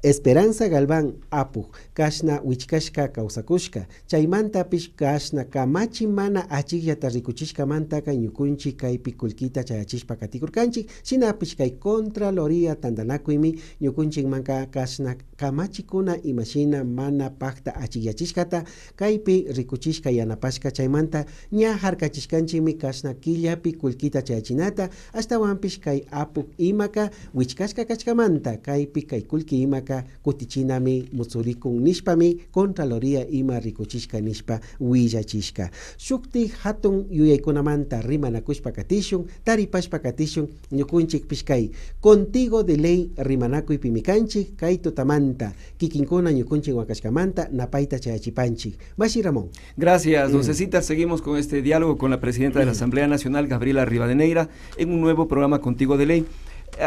Esperanza Galván apu kashna wichkashka kawsakushka chaymantapish kashna kamachi mana achikyata rikuchishka mantaka ñukunchik kaypi kullkita chayachishpa katikurkanchik shinapish kay Contraloría tandanakuymi ñukunchikmanka kashna kamachikuna imashina mana pakta achikyachishkata kaypi rikuchishka yanapashka chaymanta ña harkachishkanchikmi kashna killapi kullkita chayachinata ashtawanpish kay apuk imaka wichkashka kachkamanta kaypi kay kullki imaka kutichinami musurikun nishpami Contraloría ima rikuchishka nishpa willachishka shukti hatun yuyaykunamanta rimanakushpa katishun taripashpa katishun ñukunchikpish kay Contigo de Ley rimanakuypi mikanchik kay tutamanta kikinkuna ñukunchik wakashkamanta napayta chayachipanchik. Bashi Ramón. Gracias, don Cecita. Seguimos con este diálogo con la presidenta de la Asamblea Nacional, Gabriela Rivadeneira, en un nuevo programa Contigo de Ley.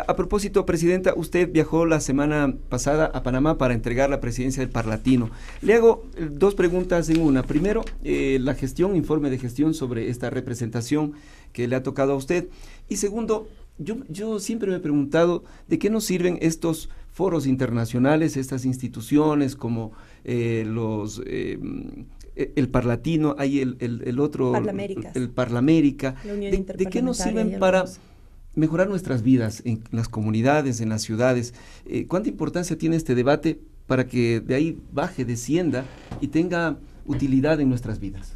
A propósito, presidenta, usted viajó la semana pasada a Panamá para entregar la presidencia del Parlatino. Le hago dos preguntas en una. Primero, la gestión, informe de gestión sobre esta representación que le ha tocado a usted. Y segundo, yo siempre me he preguntado de qué nos sirven estos foros internacionales, estas instituciones como el Parlatino, hay el otro, el Parlamérica, ¿de qué nos sirven para mejorar nuestras vidas en las comunidades, en las ciudades? ¿Cuánta importancia tiene este debate para que de ahí baje, descienda y tenga utilidad en nuestras vidas?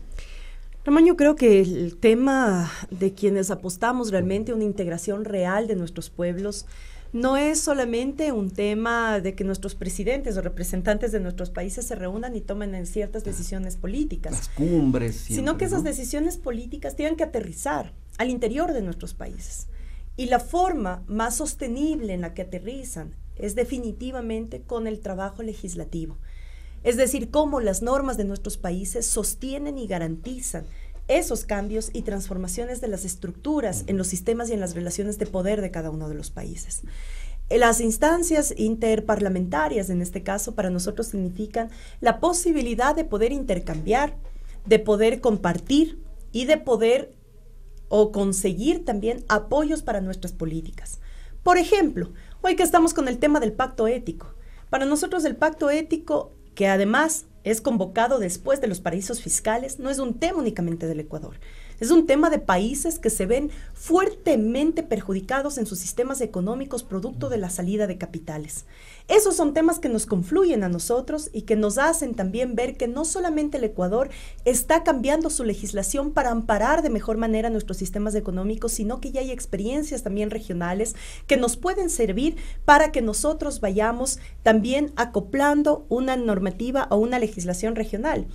Ramón, yo creo que el tema de quienes apostamos realmente a una integración real de nuestros pueblos no es solamente un tema de que nuestros presidentes o representantes de nuestros países se reúnan y tomen en ciertas decisiones políticas. Las cumbres. Siempre, sino que esas decisiones políticas tienen que aterrizar al interior de nuestros países. Y la forma más sostenible en la que aterrizan es definitivamente con el trabajo legislativo. Es decir, cómo las normas de nuestros países sostienen y garantizan esos cambios y transformaciones de las estructuras en los sistemas y en las relaciones de poder de cada uno de los países. Las instancias interparlamentarias, en este caso, para nosotros significan la posibilidad de poder intercambiar, de poder compartir y de poder o conseguir también apoyos para nuestras políticas. Por ejemplo, hoy que estamos con el tema del pacto ético, para nosotros el pacto ético, que además es convocado después de los paraísos fiscales, no es un tema únicamente del Ecuador. Es un tema de países que se ven fuertemente perjudicados en sus sistemas económicos producto de la salida de capitales. Esos son temas que nos confluyen a nosotros y que nos hacen también ver que no solamente el Ecuador está cambiando su legislación para amparar de mejor manera nuestros sistemas económicos, sino que ya hay experiencias también regionales que nos pueden servir para que nosotros vayamos también acoplando una normativa o una legislación regional.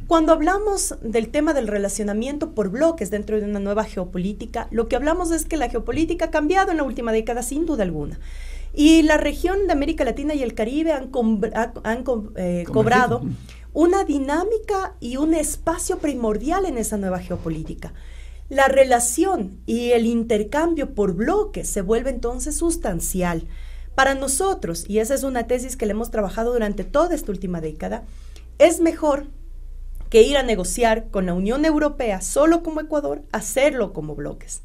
Cuando hablamos del tema del relacionamiento por bloques dentro de una nueva geopolítica, lo que hablamos es que la geopolítica ha cambiado en la última década sin duda alguna. Y la región de América Latina y el Caribe han cobrado una dinámica y un espacio primordial en esa nueva geopolítica. La relación y el intercambio por bloques se vuelve entonces sustancial. Para nosotros, y esa es una tesis que le hemos trabajado durante toda esta última década, es mejor que ir a negociar con la Unión Europea solo como Ecuador, hacerlo como bloques.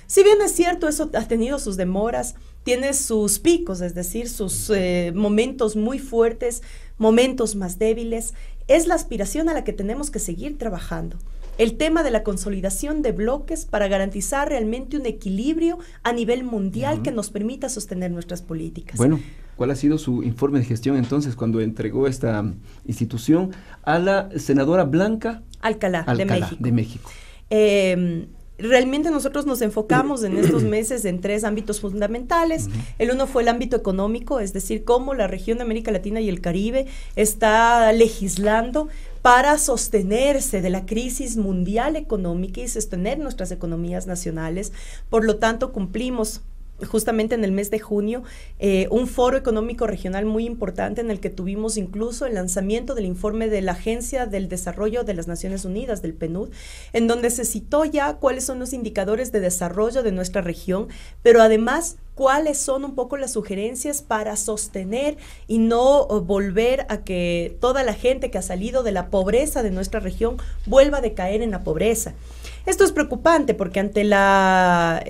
Si bien es cierto, eso ha tenido sus demoras, tiene sus picos, es decir, sus momentos muy fuertes, momentos más débiles, es la aspiración a la que tenemos que seguir trabajando. El tema de la consolidación de bloques para garantizar realmente un equilibrio a nivel mundial que nos permita sostener nuestras políticas. Bueno, ¿cuál ha sido su informe de gestión entonces cuando entregó esta institución a la senadora Blanca Alcalá de México? Realmente nosotros nos enfocamos en estos meses en tres ámbitos fundamentales. El uno fue el ámbito económico, es decir, cómo la región de América Latina y el Caribe está legislando para sostenerse de la crisis mundial económica y sostener nuestras economías nacionales. Por lo tanto, cumplimos justamente en el mes de junio, un foro económico regional muy importante en el que tuvimos incluso el lanzamiento del informe de la Agencia del Desarrollo de las Naciones Unidas, del PNUD, en donde se citó ya cuáles son los indicadores de desarrollo de nuestra región, pero además cuáles son un poco las sugerencias para sostener y no volver a que toda la gente que ha salido de la pobreza de nuestra región vuelva a decaer en la pobreza. Esto es preocupante porque ante la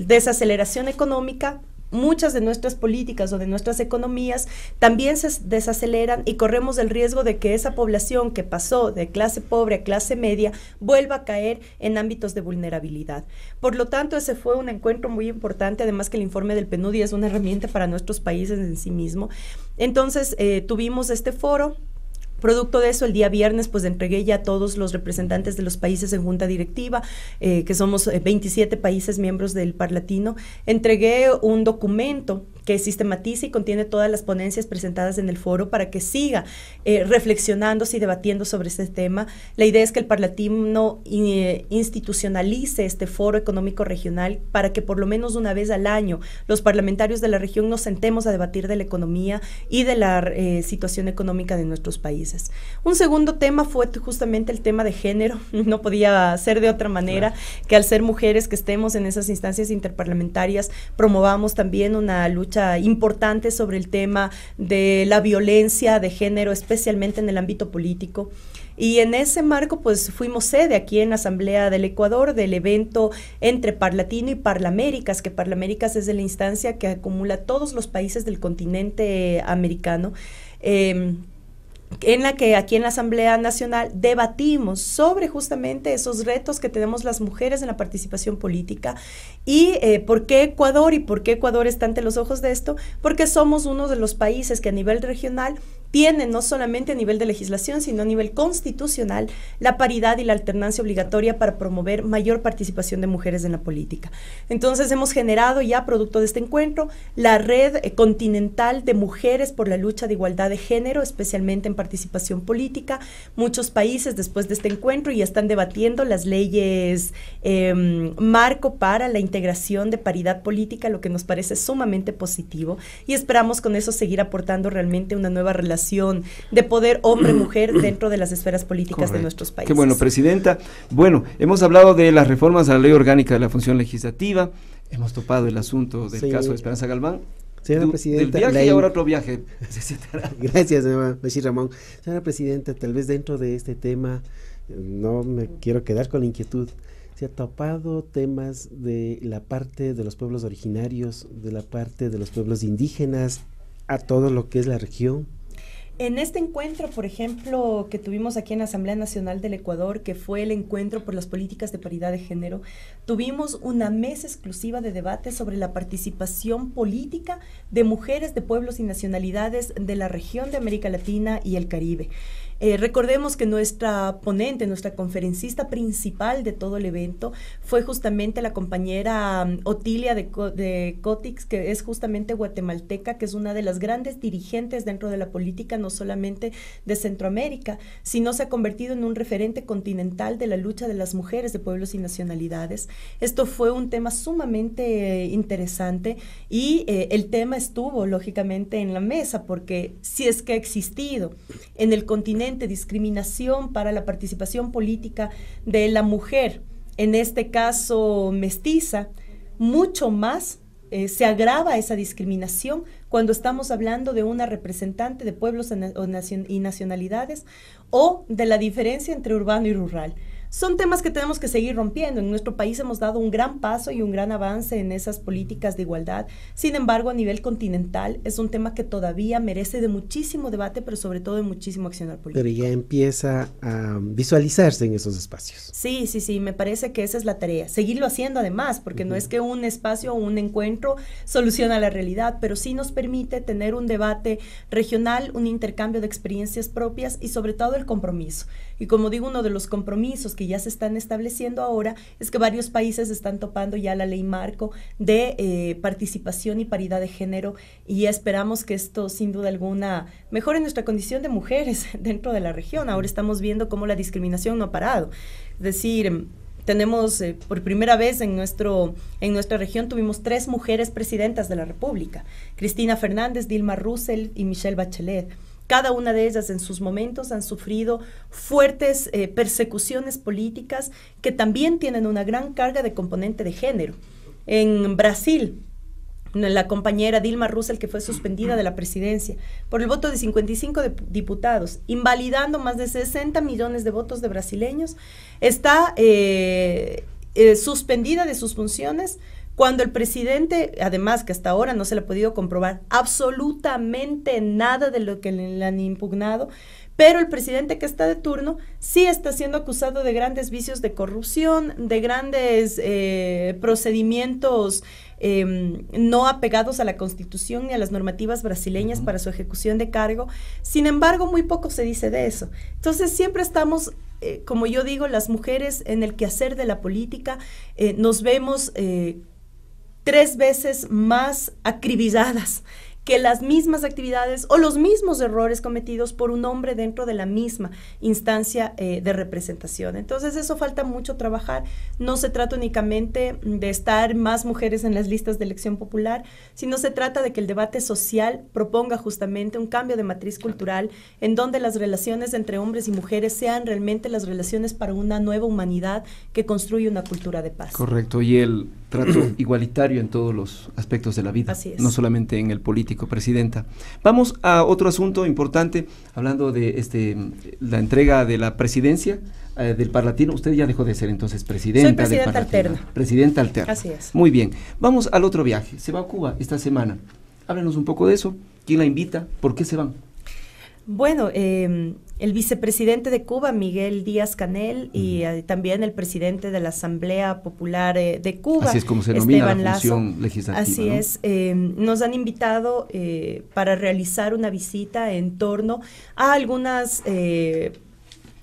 desaceleración económica muchas de nuestras políticas o de nuestras economías también se desaceleran y corremos el riesgo de que esa población que pasó de clase pobre a clase media vuelva a caer en ámbitos de vulnerabilidad. Por lo tanto, ese fue un encuentro muy importante, además que el informe del PNUD es una herramienta para nuestros países en sí mismo. Entonces, tuvimos este foro. Producto de eso, el día viernes, pues entregué ya a todos los representantes de los países en junta directiva, que somos 27 países miembros del Parlatino, entregué un documento que sistematiza y contiene todas las ponencias presentadas en el foro para que siga reflexionándose y debatiendo sobre este tema. La idea es que el Parlatino institucionalice este foro económico regional para que por lo menos una vez al año los parlamentarios de la región nos sentemos a debatir de la economía y de la situación económica de nuestros países. Un segundo tema fue justamente el tema de género. No podía ser de otra manera que al ser mujeres que estemos en esas instancias interparlamentarias promovamos también una lucha importante sobre el tema de la violencia de género, especialmente en el ámbito político. Y en ese marco, pues fuimos sede aquí en la Asamblea del Ecuador del evento entre Parlatino y Parlaméricas, que Parlaméricas es la instancia que acumula todos los países del continente americano, en la que aquí en la Asamblea Nacional debatimos sobre justamente esos retos que tenemos las mujeres en la participación política y por qué Ecuador está ante los ojos de esto, porque somos uno de los países que a nivel regional tiene no solamente a nivel de legislación, sino a nivel constitucional, la paridad y la alternancia obligatoria para promover mayor participación de mujeres en la política. Entonces hemos generado ya, producto de este encuentro, la red continental de mujeres por la lucha de igualdad de género, especialmente en participación política. Muchos países después de este encuentro ya están debatiendo las leyes marco para la integración de paridad política, lo que nos parece sumamente positivo, y esperamos con eso seguir aportando realmente una nueva relación de poder hombre-mujer dentro de las esferas políticas de nuestros países. Qué bueno, Presidenta. Bueno, hemos hablado de las reformas a la Ley Orgánica de la Función Legislativa, hemos topado el asunto del caso de Esperanza Galván. Señora Presidenta, del viaje y ahora otro viaje. Gracias, Bachir Ramón. Señora Presidenta, tal vez dentro de este tema, no me quiero quedar con la inquietud, ¿se ha topado temas de la parte de los pueblos originarios, de la parte de los pueblos indígenas, a todo lo que es la región? En este encuentro, por ejemplo, que tuvimos aquí en la Asamblea Nacional del Ecuador, que fue el encuentro por las políticas de paridad de género, tuvimos una mesa exclusiva de debate sobre la participación política de mujeres de pueblos y nacionalidades de la región de América Latina y el Caribe. Recordemos que nuestra ponente, nuestra conferencista principal de todo el evento fue justamente la compañera Otilia de Cotix, que es justamente guatemalteca, que es una de las grandes dirigentes dentro de la política, no solamente de Centroamérica, sino se ha convertido en un referente continental de la lucha de las mujeres de pueblos y nacionalidades. Esto fue un tema sumamente interesante y el tema estuvo lógicamente en la mesa, porque si es que ha existido en el continente discriminación para la participación política de la mujer, en este caso mestiza, mucho más se agrava esa discriminación cuando estamos hablando de una representante de pueblos y nacionalidades o de la diferencia entre urbano y rural. Son temas que tenemos que seguir rompiendo. En nuestro país hemos dado un gran paso y un gran avance en esas políticas de igualdad. Sin embargo, a nivel continental es un tema que todavía merece de muchísimo debate, pero sobre todo de muchísimo accionar político. Pero ya empieza a visualizarse en esos espacios. Sí, me parece que esa es la tarea. Seguirlo haciendo además, porque no es que un espacio o un encuentro soluciona la realidad, pero sí nos permite tener un debate regional, un intercambio de experiencias propias y sobre todo el compromiso. Y como digo, uno de los compromisos que ya se están estableciendo ahora es que varios países están topando ya la ley marco de participación y paridad de género, y esperamos que esto sin duda alguna mejore nuestra condición de mujeres dentro de la región. Ahora estamos viendo cómo la discriminación no ha parado. Es decir, tenemos por primera vez en nuestra región tuvimos 3 mujeres presidentas de la República: Cristina Fernández, Dilma Rousseff y Michelle Bachelet. Cada una de ellas en sus momentos han sufrido fuertes persecuciones políticas que también tienen una gran carga de componente de género. En Brasil, la compañera Dilma Rousseff, que fue suspendida de la presidencia por el voto de 55 diputados, invalidando más de 60 millones de votos de brasileños, está suspendida de sus funciones Cuando el presidente, además que hasta ahora no se le ha podido comprobar absolutamente nada de lo que le han impugnado, pero el presidente que está de turno sí está siendo acusado de grandes vicios de corrupción, de grandes procedimientos no apegados a la Constitución ni a las normativas brasileñas para su ejecución de cargo. Sin embargo, muy poco se dice de eso. Entonces, siempre estamos, como yo digo, las mujeres en el quehacer de la política, nos vemos 3 veces más acribilladas que las mismas actividades o los mismos errores cometidos por un hombre dentro de la misma instancia de representación. Entonces eso falta mucho trabajar. No se trata únicamente de estar más mujeres en las listas de elección popular, sino se trata de que el debate social proponga justamente un cambio de matriz cultural en donde las relaciones entre hombres y mujeres sean realmente las relaciones para una nueva humanidad que construye una cultura de paz. Correcto, y el trato igualitario en todos los aspectos de la vida, Así es. No solamente en el político, presidenta. Vamos a otro asunto importante, hablando de la entrega de la presidencia del Parlatino. Usted ya dejó de ser entonces presidenta. Soy presidenta del Parlatino. alterna. Presidenta alterna. Así es. Muy bien. Vamos al otro viaje. Se va a Cuba esta semana. Háblenos un poco de eso. ¿Quién la invita? ¿Por qué se van? Bueno, el vicepresidente de Cuba, Miguel Díaz-Canel, y también el presidente de la Asamblea Popular de Cuba, así es como se denomina Esteban la función Lazo, legislativa. Así ¿no? es, nos han invitado para realizar una visita en torno a algunas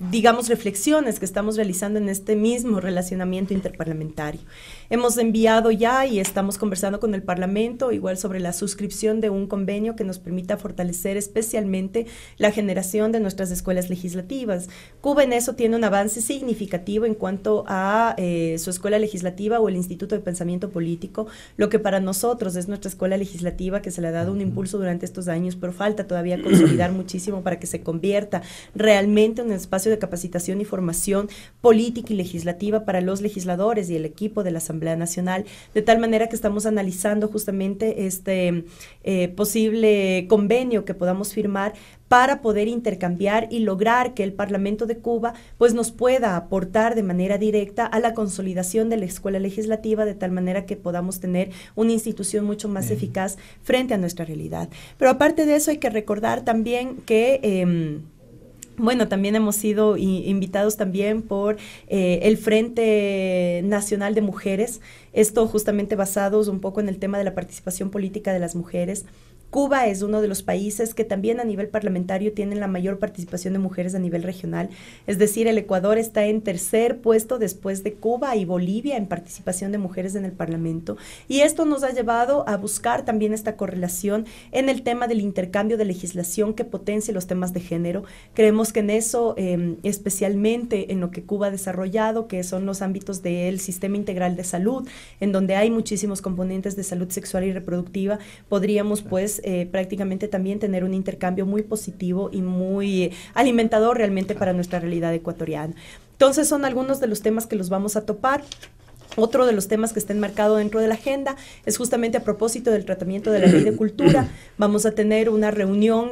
digamos, reflexiones que estamos realizando en este mismo relacionamiento interparlamentario. Hemos enviado ya y estamos conversando con el Parlamento, igual sobre la suscripción de un convenio que nos permita fortalecer especialmente la generación de nuestras escuelas legislativas. Cuba en eso tiene un avance significativo en cuanto a su escuela legislativa o el Instituto de Pensamiento Político, lo que para nosotros es nuestra escuela legislativa, que se le ha dado un impulso durante estos años, pero falta todavía consolidar muchísimo para que se convierta realmente en un espacio de capacitación y formación política y legislativa para los legisladores y el equipo de la Asamblea Nacional, de tal manera que estamos analizando justamente este posible convenio que podamos firmar para poder intercambiar y lograr que el Parlamento de Cuba pues nos pueda aportar de manera directa a la consolidación de la escuela legislativa, de tal manera que podamos tener una institución mucho más eficaz frente a nuestra realidad. Pero aparte de eso hay que recordar también que bueno, también hemos sido invitados también por el Frente Nacional de Mujeres, esto justamente basados un poco en el tema de la participación política de las mujeres. Cuba es uno de los países que también a nivel parlamentario tienen la mayor participación de mujeres a nivel regional, es decir, el Ecuador está en tercer puesto después de Cuba y Bolivia en participación de mujeres en el Parlamento, y esto nos ha llevado a buscar también esta correlación en el tema del intercambio de legislación que potencie los temas de género. Creemos que en eso, especialmente en lo que Cuba ha desarrollado, que son los ámbitos del sistema integral de salud, en donde hay muchísimos componentes de salud sexual y reproductiva, podríamos pues prácticamente también tener un intercambio muy positivo y muy alimentador realmente para nuestra realidad ecuatoriana. Entonces son algunos de los temas que los vamos a topar. Otro de los temas que está enmarcado dentro de la agenda es justamente a propósito del tratamiento de la ley de cultura. Vamos a tener una reunión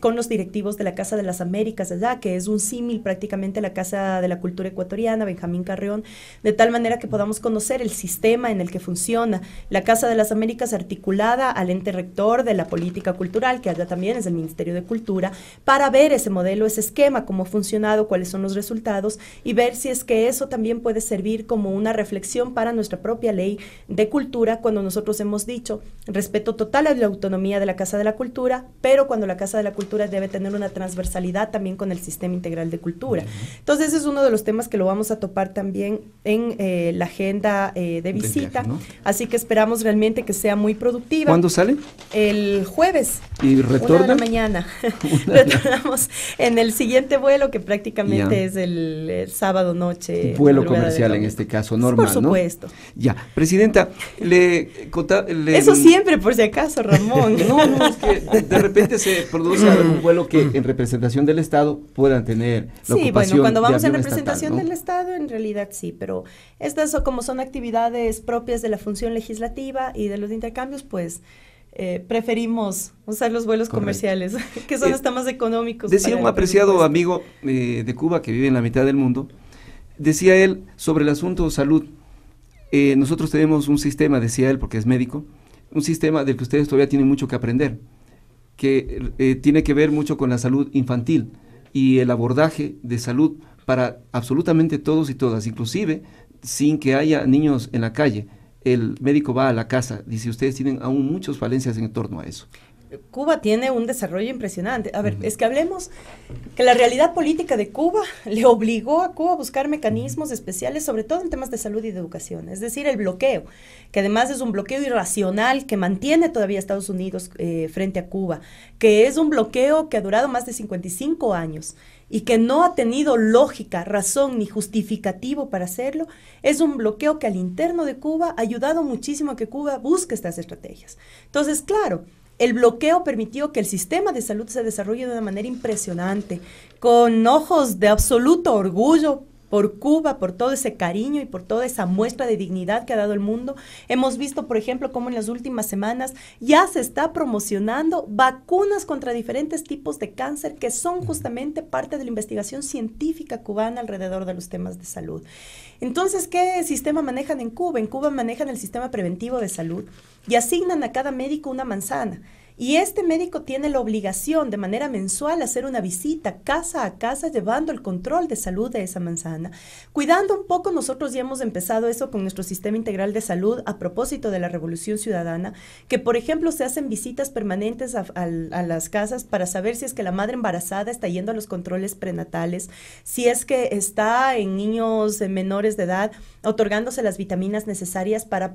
con los directivos de la Casa de las Américas allá, que es un símil prácticamente a la Casa de la Cultura Ecuatoriana, Benjamín Carreón, de tal manera que podamos conocer el sistema en el que funciona la Casa de las Américas articulada al ente rector de la política cultural, que allá también es el Ministerio de Cultura, para ver ese modelo, ese esquema, cómo ha funcionado, cuáles son los resultados y ver si es que eso también puede servir como una reflexión para nuestra propia ley de cultura, cuando nosotros hemos dicho respeto total a la autonomía de la Casa de la Cultura, pero cuando la Casa de la Cultura debe tener una transversalidad también con el sistema integral de cultura. Entonces ese es uno de los temas que lo vamos a topar también en la agenda de visita, viaje, ¿no? Así que esperamos realmente que sea muy productiva. ¿Cuándo sale? El jueves. ¿Y retorna? 1 de la mañana. Retornamos en el siguiente vuelo, que prácticamente es el sábado noche. Vuelo comercial en este caso, normal, por supuesto. ¿no? Ya, presidenta, Eso siempre, por si acaso, Ramón. No, es que de repente se produce un vuelo que en representación del Estado puedan tener la ocupación. Sí, bueno, cuando vamos de en avión representación estatal, ¿no? del Estado, en realidad sí, pero estas como son actividades propias de la función legislativa y de los intercambios, pues preferimos usar los vuelos comerciales, que son hasta más económicos. Decía un apreciado amigo de Cuba que vive en la mitad del mundo, decía él sobre el asunto salud, nosotros tenemos un sistema, decía él, porque es médico, un sistema del que ustedes todavía tienen mucho que aprender, que tiene que ver mucho con la salud infantil y el abordaje de salud para absolutamente todos y todas, inclusive sin que haya niños en la calle. El médico va a la casa, dice, ustedes tienen aún muchas falencias en torno a eso. Cuba tiene un desarrollo impresionante. A ver, es que hablemos que la realidad política de Cuba le obligó a Cuba a buscar mecanismos especiales, sobre todo en temas de salud y de educación. Es decir, el bloqueo, que además es un bloqueo irracional que mantiene todavía a Estados Unidos frente a Cuba, que es un bloqueo que ha durado más de 55 años y que no ha tenido lógica, razón ni justificativo para hacerlo. Es un bloqueo que al interno de Cuba ha ayudado muchísimo a que Cuba busque estas estrategias. Entonces, claro, el bloqueo permitió que el sistema de salud se desarrolle de una manera impresionante, con ojos de absoluto orgullo por Cuba, por todo ese cariño y por toda esa muestra de dignidad que ha dado el mundo. Hemos visto, por ejemplo, cómo en las últimas semanas ya se está promocionando vacunas contra diferentes tipos de cáncer que son justamente parte de la investigación científica cubana alrededor de los temas de salud. Entonces, ¿qué sistema manejan en Cuba? En Cuba manejan el sistema preventivo de salud y asignan a cada médico una manzana. Y este médico tiene la obligación de manera mensual hacer una visita casa a casa llevando el control de salud de esa manzana. Cuidando un poco, nosotros ya hemos empezado eso con nuestro sistema integral de salud a propósito de la Revolución Ciudadana, que por ejemplo se hacen visitas permanentes a las casas para saber si es que la madre embarazada está yendo a los controles prenatales, si es que está en niños menores de edad otorgándose las vitaminas necesarias para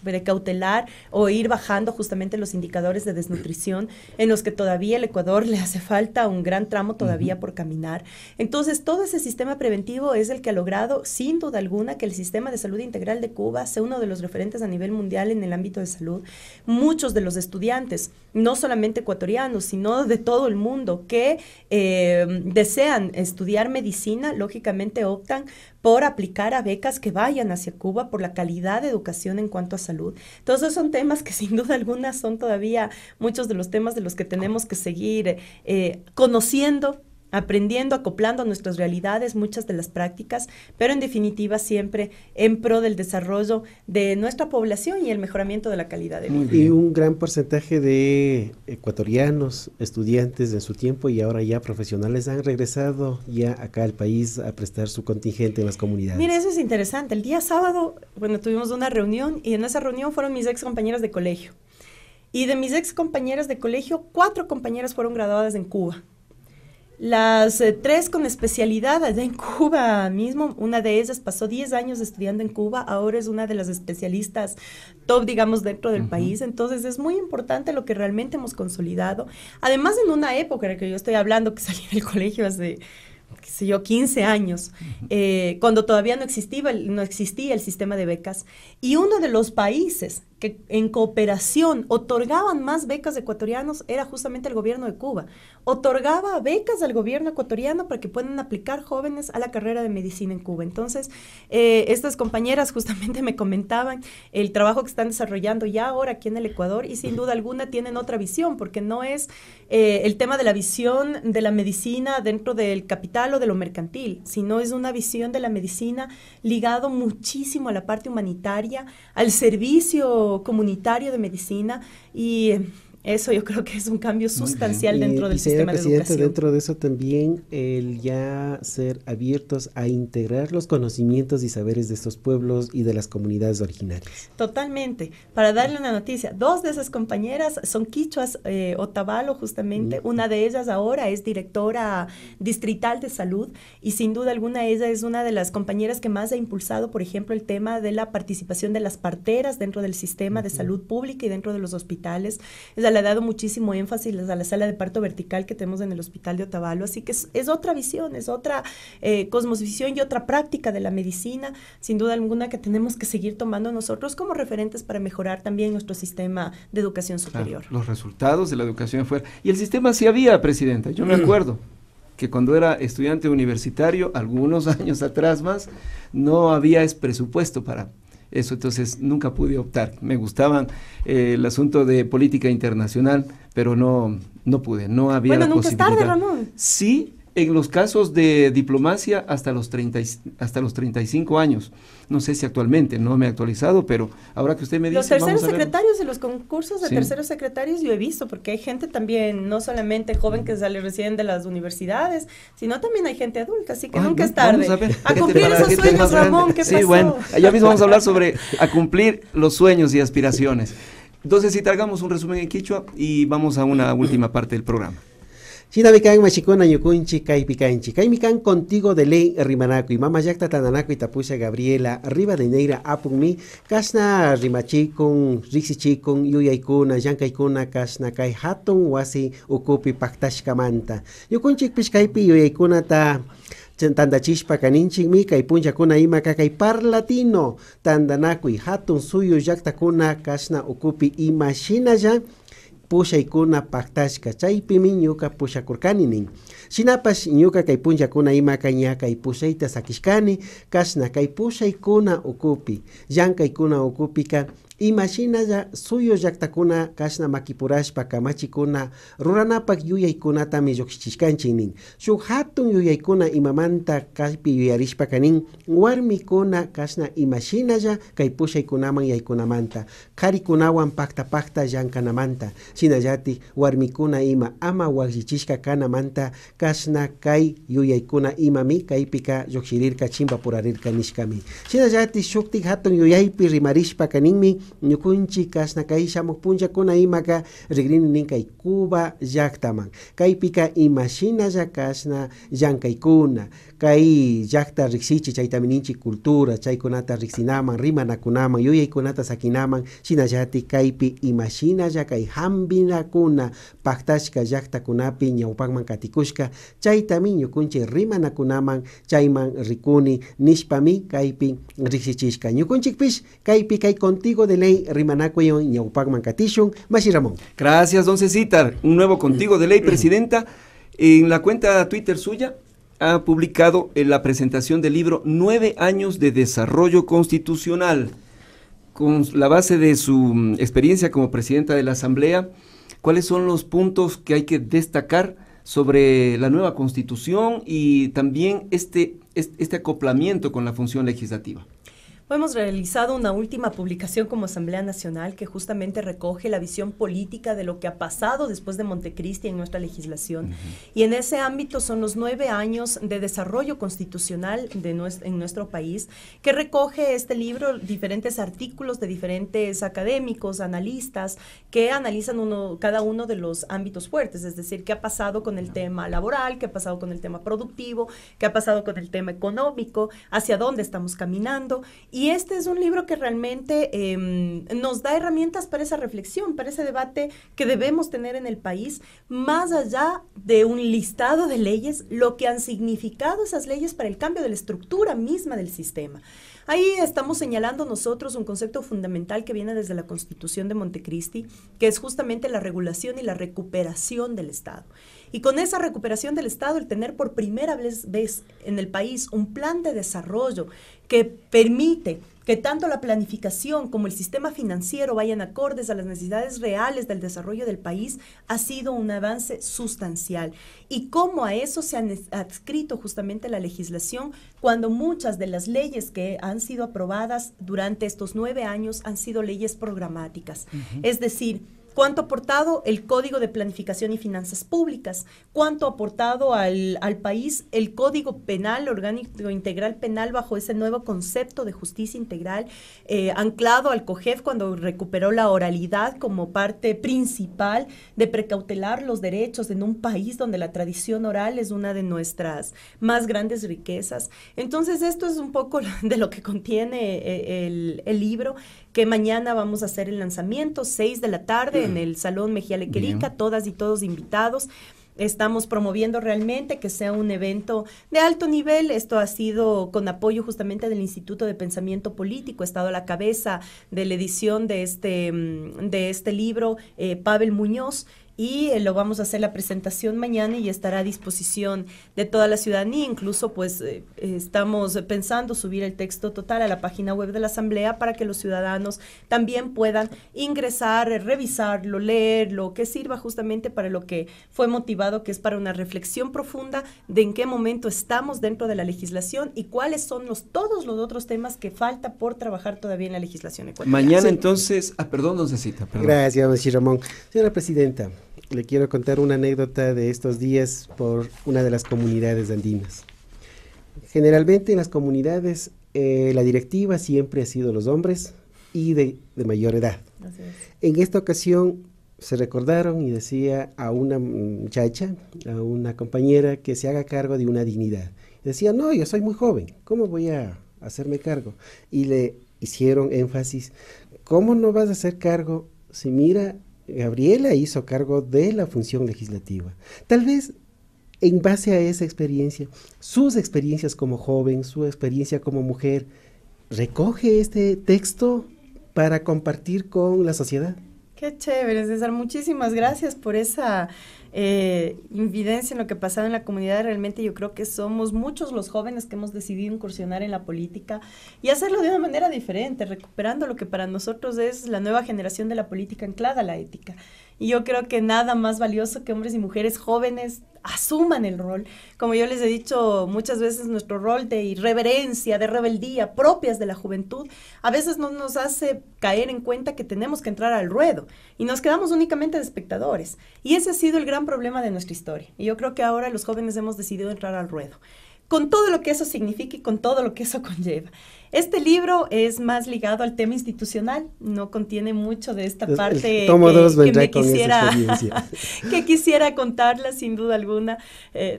precautelar o ir bajando justamente los indicadores de desnutrición en los que todavía el Ecuador le hace falta un gran tramo todavía por caminar. Entonces, todo ese sistema preventivo es el que ha logrado, sin duda alguna, que el sistema de salud integral de Cuba sea uno de los referentes a nivel mundial en el ámbito de salud. Muchos de los estudiantes, no solamente ecuatorianos, sino de todo el mundo, que desean estudiar medicina, lógicamente optan por aplicar a becas que vayan hacia Cuba por la calidad de educación en cuanto a salud. Todos esos son temas que sin duda alguna son todavía muchos de los temas de los que tenemos que seguir conociendo, aprendiendo, acoplando a nuestras realidades, muchas de las prácticas, pero en definitiva siempre en pro del desarrollo de nuestra población y el mejoramiento de la calidad de vida. Y un gran porcentaje de ecuatorianos, estudiantes en su tiempo y ahora ya profesionales han regresado ya acá al país a prestar su contingente en las comunidades. Mira, eso es interesante. El día sábado, bueno, tuvimos una reunión y en esa reunión fueron mis ex compañeras de colegio. Y de mis ex compañeras de colegio, 4 compañeras fueron graduadas en Cuba. Las 3 con especialidad allá en Cuba mismo, una de ellas pasó 10 años estudiando en Cuba, ahora es una de las especialistas top, digamos, dentro del país. Entonces es muy importante lo que realmente hemos consolidado. Además, en una época en la que yo estoy hablando, que salí del colegio hace, qué sé yo, 15 años, cuando todavía no existía el sistema de becas, y uno de los países que en cooperación otorgaban más becas ecuatorianos era justamente el gobierno de Cuba. Otorgaba becas al gobierno ecuatoriano para que puedan aplicar jóvenes a la carrera de medicina en Cuba. Entonces, estas compañeras justamente me comentaban el trabajo que están desarrollando ya ahora aquí en el Ecuador y sin duda alguna tienen otra visión, porque no es el tema de la visión de la medicina dentro del capital o de lo mercantil, sino es una visión de la medicina ligado muchísimo a la parte humanitaria, al servicio comunitario de medicina, y eso yo creo que es un cambio sustancial dentro del sistema de educación. Dentro de eso también el ya ser abiertos a integrar los conocimientos y saberes de estos pueblos y de las comunidades originarias. Totalmente. Para darle una noticia, 2 de esas compañeras son quichuas Otavalo justamente, una de ellas ahora es directora distrital de salud y sin duda alguna ella es una de las compañeras que más ha impulsado, por ejemplo, el tema de la participación de las parteras dentro del sistema de salud pública y dentro de los hospitales. Le ha dado muchísimo énfasis a la sala de parto vertical que tenemos en el hospital de Otavalo, así que es otra visión, es otra cosmovisión y otra práctica de la medicina, sin duda alguna que tenemos que seguir tomando nosotros como referentes para mejorar también nuestro sistema de educación superior. Claro, los resultados de la educación afuera. Y el sistema sí había, Presidenta, yo me acuerdo que cuando era estudiante universitario, algunos años atrás más, no había presupuesto para eso, entonces nunca pude optar. Me gustaban el asunto de política internacional, pero no pude, no había la posibilidad. Bueno, nunca es tarde, Ramón. Sí, en los casos de diplomacia hasta los 35 años. No sé si actualmente, no me he actualizado, pero ahora que usted me dice... Los terceros secretarios de los concursos de terceros secretarios yo he visto, porque hay gente también, no solamente joven que sale recién de las universidades, sino también hay gente adulta, así que nunca es tarde. A cumplir esos sueños, Ramón, ¿qué pasó? Sí, bueno, ya mismo vamos a hablar sobre a cumplir los sueños y aspiraciones. Entonces, si tragamos un resumen en quichua y vamos a una última parte del programa. Sinabikan machikuna ñukunchi kaypikanchi. Kaymikan contigo de ley rimanaku y mama yakta tananaku y tapusa Gabriela arriba de neira apunmi kasna rimachikun rixichikun yuyaykuna llankhaykuna kasna kay hatun wasi ukupi paktashkamanta. Ñukunchik pishkaypi yuyaykunata tandachishpa kaninchikmi kay punchakuna ima kay parlatino tandanakuy hatun suyu llaktakuna kasna ukupi imashinalla pushaykuna paktashka chaypimi ñuka pushakurkaninin shinapash ñuka kay punchakuna ima kaña kay pushayta sakishkani kasna kay pushaykuna ukupi llankaykuna ukupika imashinalla suyo llaktakuna kasna makipurashpa kamachikuna ruranapak yuyaykunatami llukshichishkanchiknin shuk hatun yuyaykuna imamanta kaypi yuyarishpa kanin warmikuna kasna imashinalla kay pushaykunaman yaykunamanta karikunawan pakta llankanamanta shinallatik warmikuna ima ama waklichishka kanamanta kasna kay yuyaykuna imami kaypika llukshirirka chimba purarirka nishkami shinallatik shuktik hatun yuyaypi rimarishpa kaninmi ñukunchik kasna kay shamuk punchakuna imaka rigrini nin kay Cuba llaktaman kaypika imashinalla kasna llankaykuna kay llakta riksichi chaytami ninchik cultura chaykunata riksinaman rimanakunaman yuyaykunata sakinaman shinallatik kaypi imashinalla kay hambinakuna paktashka llaktakunapi ñawpakman katikushka chaytami ñukunchik rimanakunaman chayman rikuni nishpami kaypi riksichishka ñukunchikpish kaypi kay contigo de ley rimanakuyon ñawpakman katishun Mashi Ramón. Gracias, don Cecitar. Un nuevo contigo de ley, presidenta. En la cuenta Twitter suya ha publicado la presentación del libro 9 años de desarrollo constitucional. Con la base de su experiencia como presidenta de la Asamblea, ¿cuáles son los puntos que hay que destacar sobre la nueva constitución y también este acoplamiento con la función legislativa? Hemos realizado una última publicación como Asamblea Nacional que justamente recoge la visión política de lo que ha pasado después de Montecristi en nuestra legislación. Y en ese ámbito son los 9 años de desarrollo constitucional en nuestro país, que recoge este libro diferentes artículos de diferentes académicos, analistas, que analizan cada uno de los ámbitos fuertes, es decir, qué ha pasado con el tema laboral, qué ha pasado con el tema productivo, qué ha pasado con el tema económico, hacia dónde estamos caminando. Y este es un libro que realmente nos da herramientas para esa reflexión, para ese debate que debemos tener en el país, más allá de un listado de leyes, lo que han significado esas leyes para el cambio de la estructura misma del sistema. Ahí estamos señalando nosotros un concepto fundamental que viene desde la Constitución de Montecristi, que es justamente la regulación y la recuperación del Estado. Y con esa recuperación del Estado, el tener por primera vez en el país un plan de desarrollo que permite que tanto la planificación como el sistema financiero vayan acordes a las necesidades reales del desarrollo del país, ha sido un avance sustancial. Y cómo a eso se han adscrito justamente la legislación, cuando muchas de las leyes que han sido aprobadas durante estos 9 años han sido leyes programáticas. Es decir, ¿cuánto ha aportado el Código de Planificación y Finanzas Públicas? ¿Cuánto ha aportado al país el Código Penal, Orgánico Integral Penal, bajo ese nuevo concepto de justicia integral, anclado al COGEF cuando recuperó la oralidad como parte principal de precautelar los derechos en un país donde la tradición oral es una de nuestras más grandes riquezas? Entonces, esto es un poco de lo que contiene el libro, que mañana vamos a hacer el lanzamiento, 6 de la tarde, en el Salón Mejía Lequerica, todas y todos invitados. Estamos promoviendo realmente que sea un evento de alto nivel. Esto ha sido con apoyo justamente del Instituto de Pensamiento Político. Ha estado a la cabeza de la edición de este libro Pavel Muñoz. y lo vamos a hacer la presentación mañana y estará a disposición de toda la ciudadanía. Incluso pues estamos pensando subir el texto total a la página web de la Asamblea para que los ciudadanos también puedan ingresar, revisarlo, leerlo, que sirva justamente para lo que fue motivado, que es para una reflexión profunda de en qué momento estamos dentro de la legislación y cuáles son todos los otros temas que falta por trabajar todavía en la legislación ecuatoriana. Mañana entonces, perdón, don Cecita, perdón. Gracias, don Ramón. Señora Presidenta, le quiero contar una anécdota de estos días por una de las comunidades andinas. Generalmente en las comunidades la directiva siempre ha sido los hombres y de mayor edad. Así es. En esta ocasión se recordaron y decía a una muchacha, a una compañera, que se haga cargo de una dignidad. Decía, no, yo soy muy joven, ¿cómo voy a hacerme cargo? Y le hicieron énfasis, ¿cómo no vas a hacer cargo si mira, Gabriela hizo cargo de la función legislativa? Tal vez en base a esa experiencia, sus experiencias como joven, su experiencia como mujer, recoge este texto para compartir con la sociedad. Qué chévere, César. Muchísimas gracias por esa invidencia en lo que ha pasado en la comunidad. Realmente yo creo que somos muchos los jóvenes que hemos decidido incursionar en la política y hacerlo de una manera diferente, recuperando lo que para nosotros es la nueva generación de la política anclada a la ética. Y yo creo que nada más valioso que hombres y mujeres jóvenes asuman el rol. Como yo les he dicho muchas veces, nuestro rol de irreverencia, de rebeldía, propias de la juventud, a veces no nos hace caer en cuenta que tenemos que entrar al ruedo y nos quedamos únicamente de espectadores. Y ese ha sido el gran problema de nuestra historia. Y yo creo que ahora los jóvenes hemos decidido entrar al ruedo, con todo lo que eso significa y con todo lo que eso conlleva. Este libro es más ligado al tema institucional, no contiene mucho de esta parte que quisiera contarla, sin duda alguna.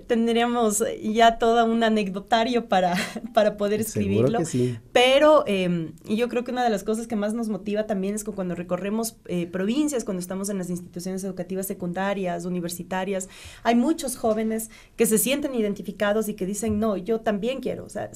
Tendríamos ya todo un anecdotario para poder escribirlo. Sí. Pero yo creo que una de las cosas que más nos motiva también es que cuando recorremos provincias, cuando estamos en las instituciones educativas secundarias, universitarias, hay muchos jóvenes que se sienten identificados y que dicen, no, yo también quiero. O sea,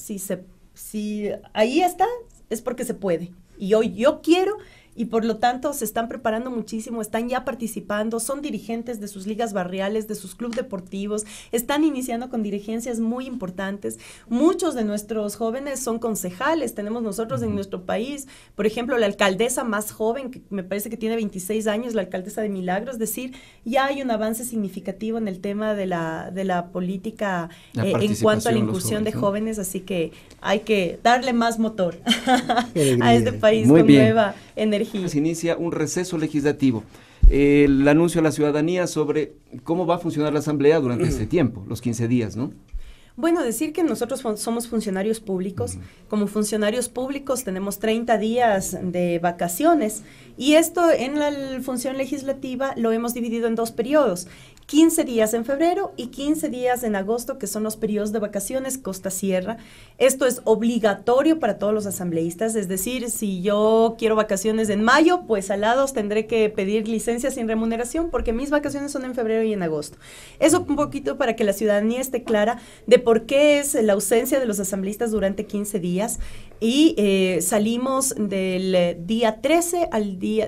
si ahí está, es porque se puede. Y hoy yo quiero, y por lo tanto se están preparando muchísimo, están ya participando, son dirigentes de sus ligas barriales, de sus clubes deportivos, están iniciando con dirigencias muy importantes. Muchos de nuestros jóvenes son concejales, tenemos nosotros en nuestro país, por ejemplo, la alcaldesa más joven, que me parece que tiene 26 años, la alcaldesa de Milagros, es decir, ya hay un avance significativo en el tema de la política en cuanto a la incursión de jóvenes, así que hay que darle más motor a este país muy con bien. Nueva energía. Se inicia un receso legislativo. El anuncio a la ciudadanía sobre cómo va a funcionar la Asamblea durante este tiempo, los 15 días, ¿no? Bueno, decir que nosotros somos funcionarios públicos. Como funcionarios públicos tenemos 30 días de vacaciones y esto en la función legislativa lo hemos dividido en 2 periodos. 15 días en febrero y 15 días en agosto, que son los periodos de vacaciones costa-sierra. Esto es obligatorio para todos los asambleístas, es decir, si yo quiero vacaciones en mayo, pues al lado tendré que pedir licencia sin remuneración porque mis vacaciones son en febrero y en agosto. Eso un poquito para que la ciudadanía esté clara de por qué es la ausencia de los asambleístas durante 15 días y salimos del día 13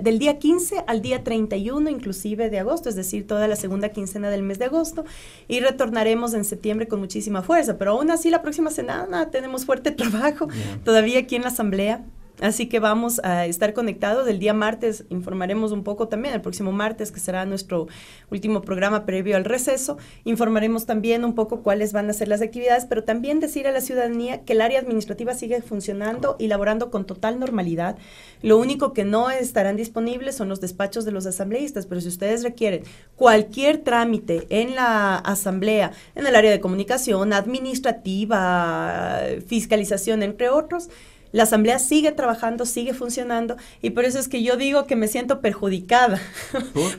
del día 15 al día 31 inclusive de agosto, es decir, toda la segunda quincena del mes de agosto y retornaremos en septiembre con muchísima fuerza, pero aún así la próxima semana tenemos fuerte trabajo todavía aquí en la Asamblea. Así que vamos a estar conectados. El día martes informaremos un poco también, el próximo martes, que será nuestro último programa previo al receso, informaremos también un poco cuáles van a ser las actividades, pero también decir a la ciudadanía que el área administrativa sigue funcionando y laborando con total normalidad. Lo único que no estarán disponibles son los despachos de los asambleístas, pero si ustedes requieren cualquier trámite en la asamblea, en el área de comunicación, administrativa, fiscalización, entre otros, la asamblea sigue trabajando, sigue funcionando y por eso es que yo digo que me siento perjudicada,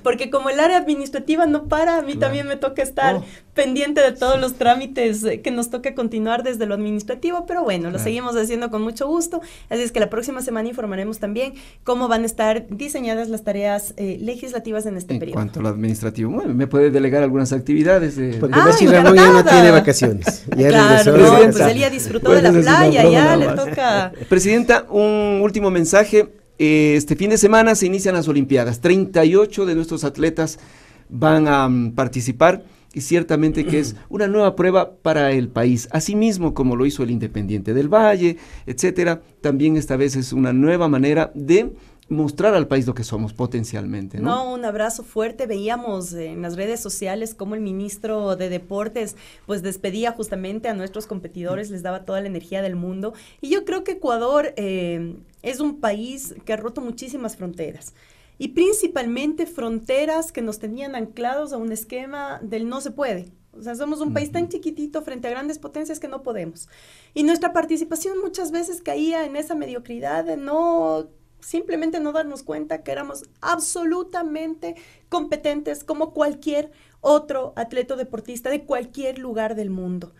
porque como el área administrativa no para, a mí también me toca estar pendiente de todos los trámites que nos toca continuar desde lo administrativo, pero bueno, lo seguimos haciendo con mucho gusto, así es que la próxima semana informaremos también cómo van a estar diseñadas las tareas legislativas en este periodo. En cuanto a lo administrativo, bueno, ¿me puede delegar algunas actividades? Porque Messi Ramón ya no tiene vacaciones. Ya claro, no, pues él ya disfrutó de la playa, ya le toca... Presidenta, un último mensaje. Este fin de semana se inician las Olimpiadas. 38 de nuestros atletas van a participar, y ciertamente que es una nueva prueba para el país, asimismo como lo hizo el Independiente del Valle, etcétera. También esta vez es una nueva manera de mostrar al país lo que somos potencialmente, ¿no? No, un abrazo fuerte. Veíamos en las redes sociales cómo el ministro de Deportes pues despedía justamente a nuestros competidores, les daba toda la energía del mundo. Y yo creo que Ecuador es un país que ha roto muchísimas fronteras. Y principalmente fronteras que nos tenían anclados a un esquema del no se puede. O sea, somos un país tan chiquitito frente a grandes potencias que no podemos. Y nuestra participación muchas veces caía en esa mediocridad de simplemente no darnos cuenta que éramos absolutamente competentes como cualquier otro atleta deportista de cualquier lugar del mundo.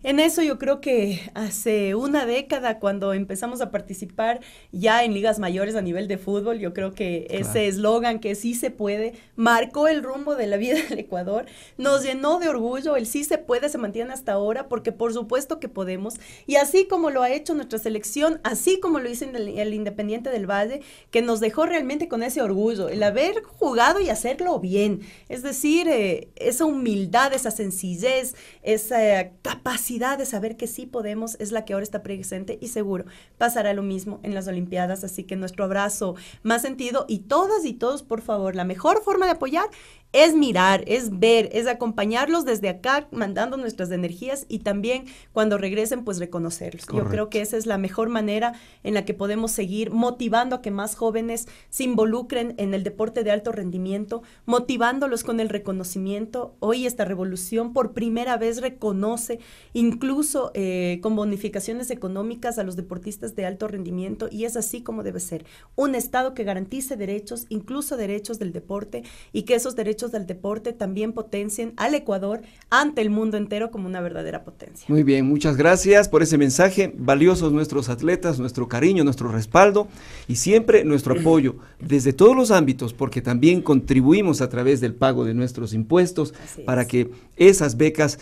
En eso yo creo que hace una década, cuando empezamos a participar ya en ligas mayores a nivel de fútbol, yo creo que ese eslogan que sí se puede marcó el rumbo de la vida del Ecuador, nos llenó de orgullo. El sí se puede se mantiene hasta ahora, porque por supuesto que podemos, y así como lo ha hecho nuestra selección, así como lo hizo el Independiente del Valle, que nos dejó realmente con ese orgullo, el haber jugado y hacerlo bien, es decir, esa humildad, esa sencillez, esa capacidad de saber que sí podemos, es la que ahora está presente, y seguro pasará lo mismo en las Olimpiadas. Así que nuestro abrazo más sentido, y todas y todos, por favor, la mejor forma de apoyar es mirar, es ver, es acompañarlos desde acá, mandando nuestras energías, y también cuando regresen, pues reconocerlos. Correcto. Yo creo que esa es la mejor manera en la que podemos seguir motivando a que más jóvenes se involucren en el deporte de alto rendimiento, motivándolos con el reconocimiento. Hoy esta revolución por primera vez reconoce, incluso con bonificaciones económicas, a los deportistas de alto rendimiento, y es así como debe ser. Un Estado que garantice derechos, incluso derechos del deporte, y que esos derechos del deporte también potencien al Ecuador ante el mundo entero como una verdadera potencia. Muy bien, muchas gracias por ese mensaje. Valiosos nuestros atletas, nuestro cariño, nuestro respaldo, y siempre nuestro apoyo desde todos los ámbitos, porque también contribuimos a través del pago de nuestros impuestos para que esas becas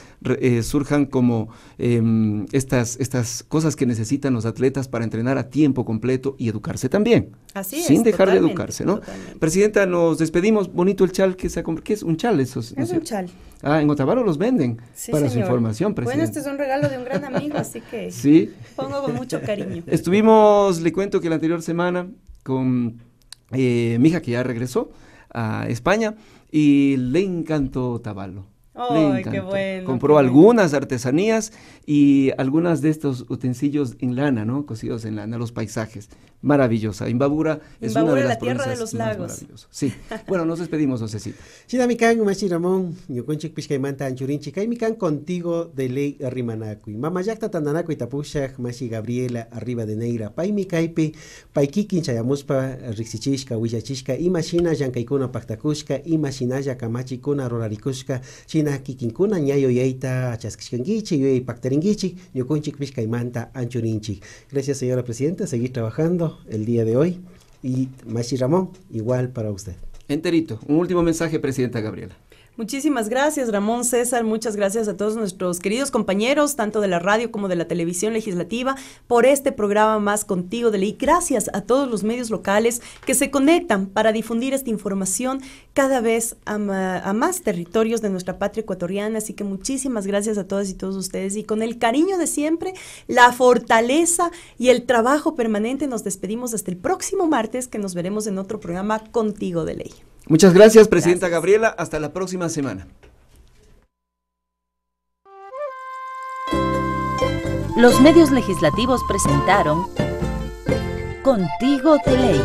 surjan como estas cosas que necesitan los atletas para entrenar a tiempo completo y educarse también. Así es, sin dejar de educarse, ¿no? Totalmente. Presidenta, nos despedimos. Bonito el chal que se ¿Qué es un chal? Eso, es un chal. En Otavalo los venden, sí, para señor. Su información, presidente. Bueno, este es un regalo de un gran amigo, así que sí. Pongo con mucho cariño. Estuvimos, le cuento que la anterior semana con mi hija, que ya regresó a España, y le encantó Otavalo. ¡Ay, qué bueno! Compró algunas artesanías y algunas de estos utensilios en lana, ¿no? Cosidos en lana, los paisajes. Maravillosa. Imbabura es una de las la tierra de los lagos. Sí. Bueno, nos despedimos, Josecita. Sinamikan, Machi Ramón, Yukunchik Pishkaimanta Anchurinchi, Kaimikan contigo de ley Rimanakui. Mamayakta Tandanakui Tapushak, Machi Gabriela, arriba de Neira, Paimi Kaipi, Paikikin Chayamuspa, Rixichishka, Huillachishka, Imashina, Yankaikuna Paktakushka, Imashinaya Kamachikuna, Rorarikushka, China Kikinkuna, Nyayo Yeita, Achaskiskangichi, Yui Paktaringichi, Yukunchik Pishkaimanta Anchurinchi. Gracias, señora presidenta, seguir trabajando el día de hoy, y Machi Ramón, igual para usted. Enterito, un último mensaje, presidenta Gabriela. Muchísimas gracias, Ramón, César, muchas gracias a todos nuestros queridos compañeros, tanto de la radio como de la televisión legislativa, por este programa más Contigo de Ley. Gracias a todos los medios locales que se conectan para difundir esta información cada vez a más territorios de nuestra patria ecuatoriana. Así que muchísimas gracias a todas y todos ustedes, y con el cariño de siempre, la fortaleza y el trabajo permanente, nos despedimos hasta el próximo martes, que nos veremos en otro programa Contigo de Ley. Muchas gracias, presidenta Gabriela. Hasta la próxima semana. Los medios legislativos presentaron Contigo de Ley.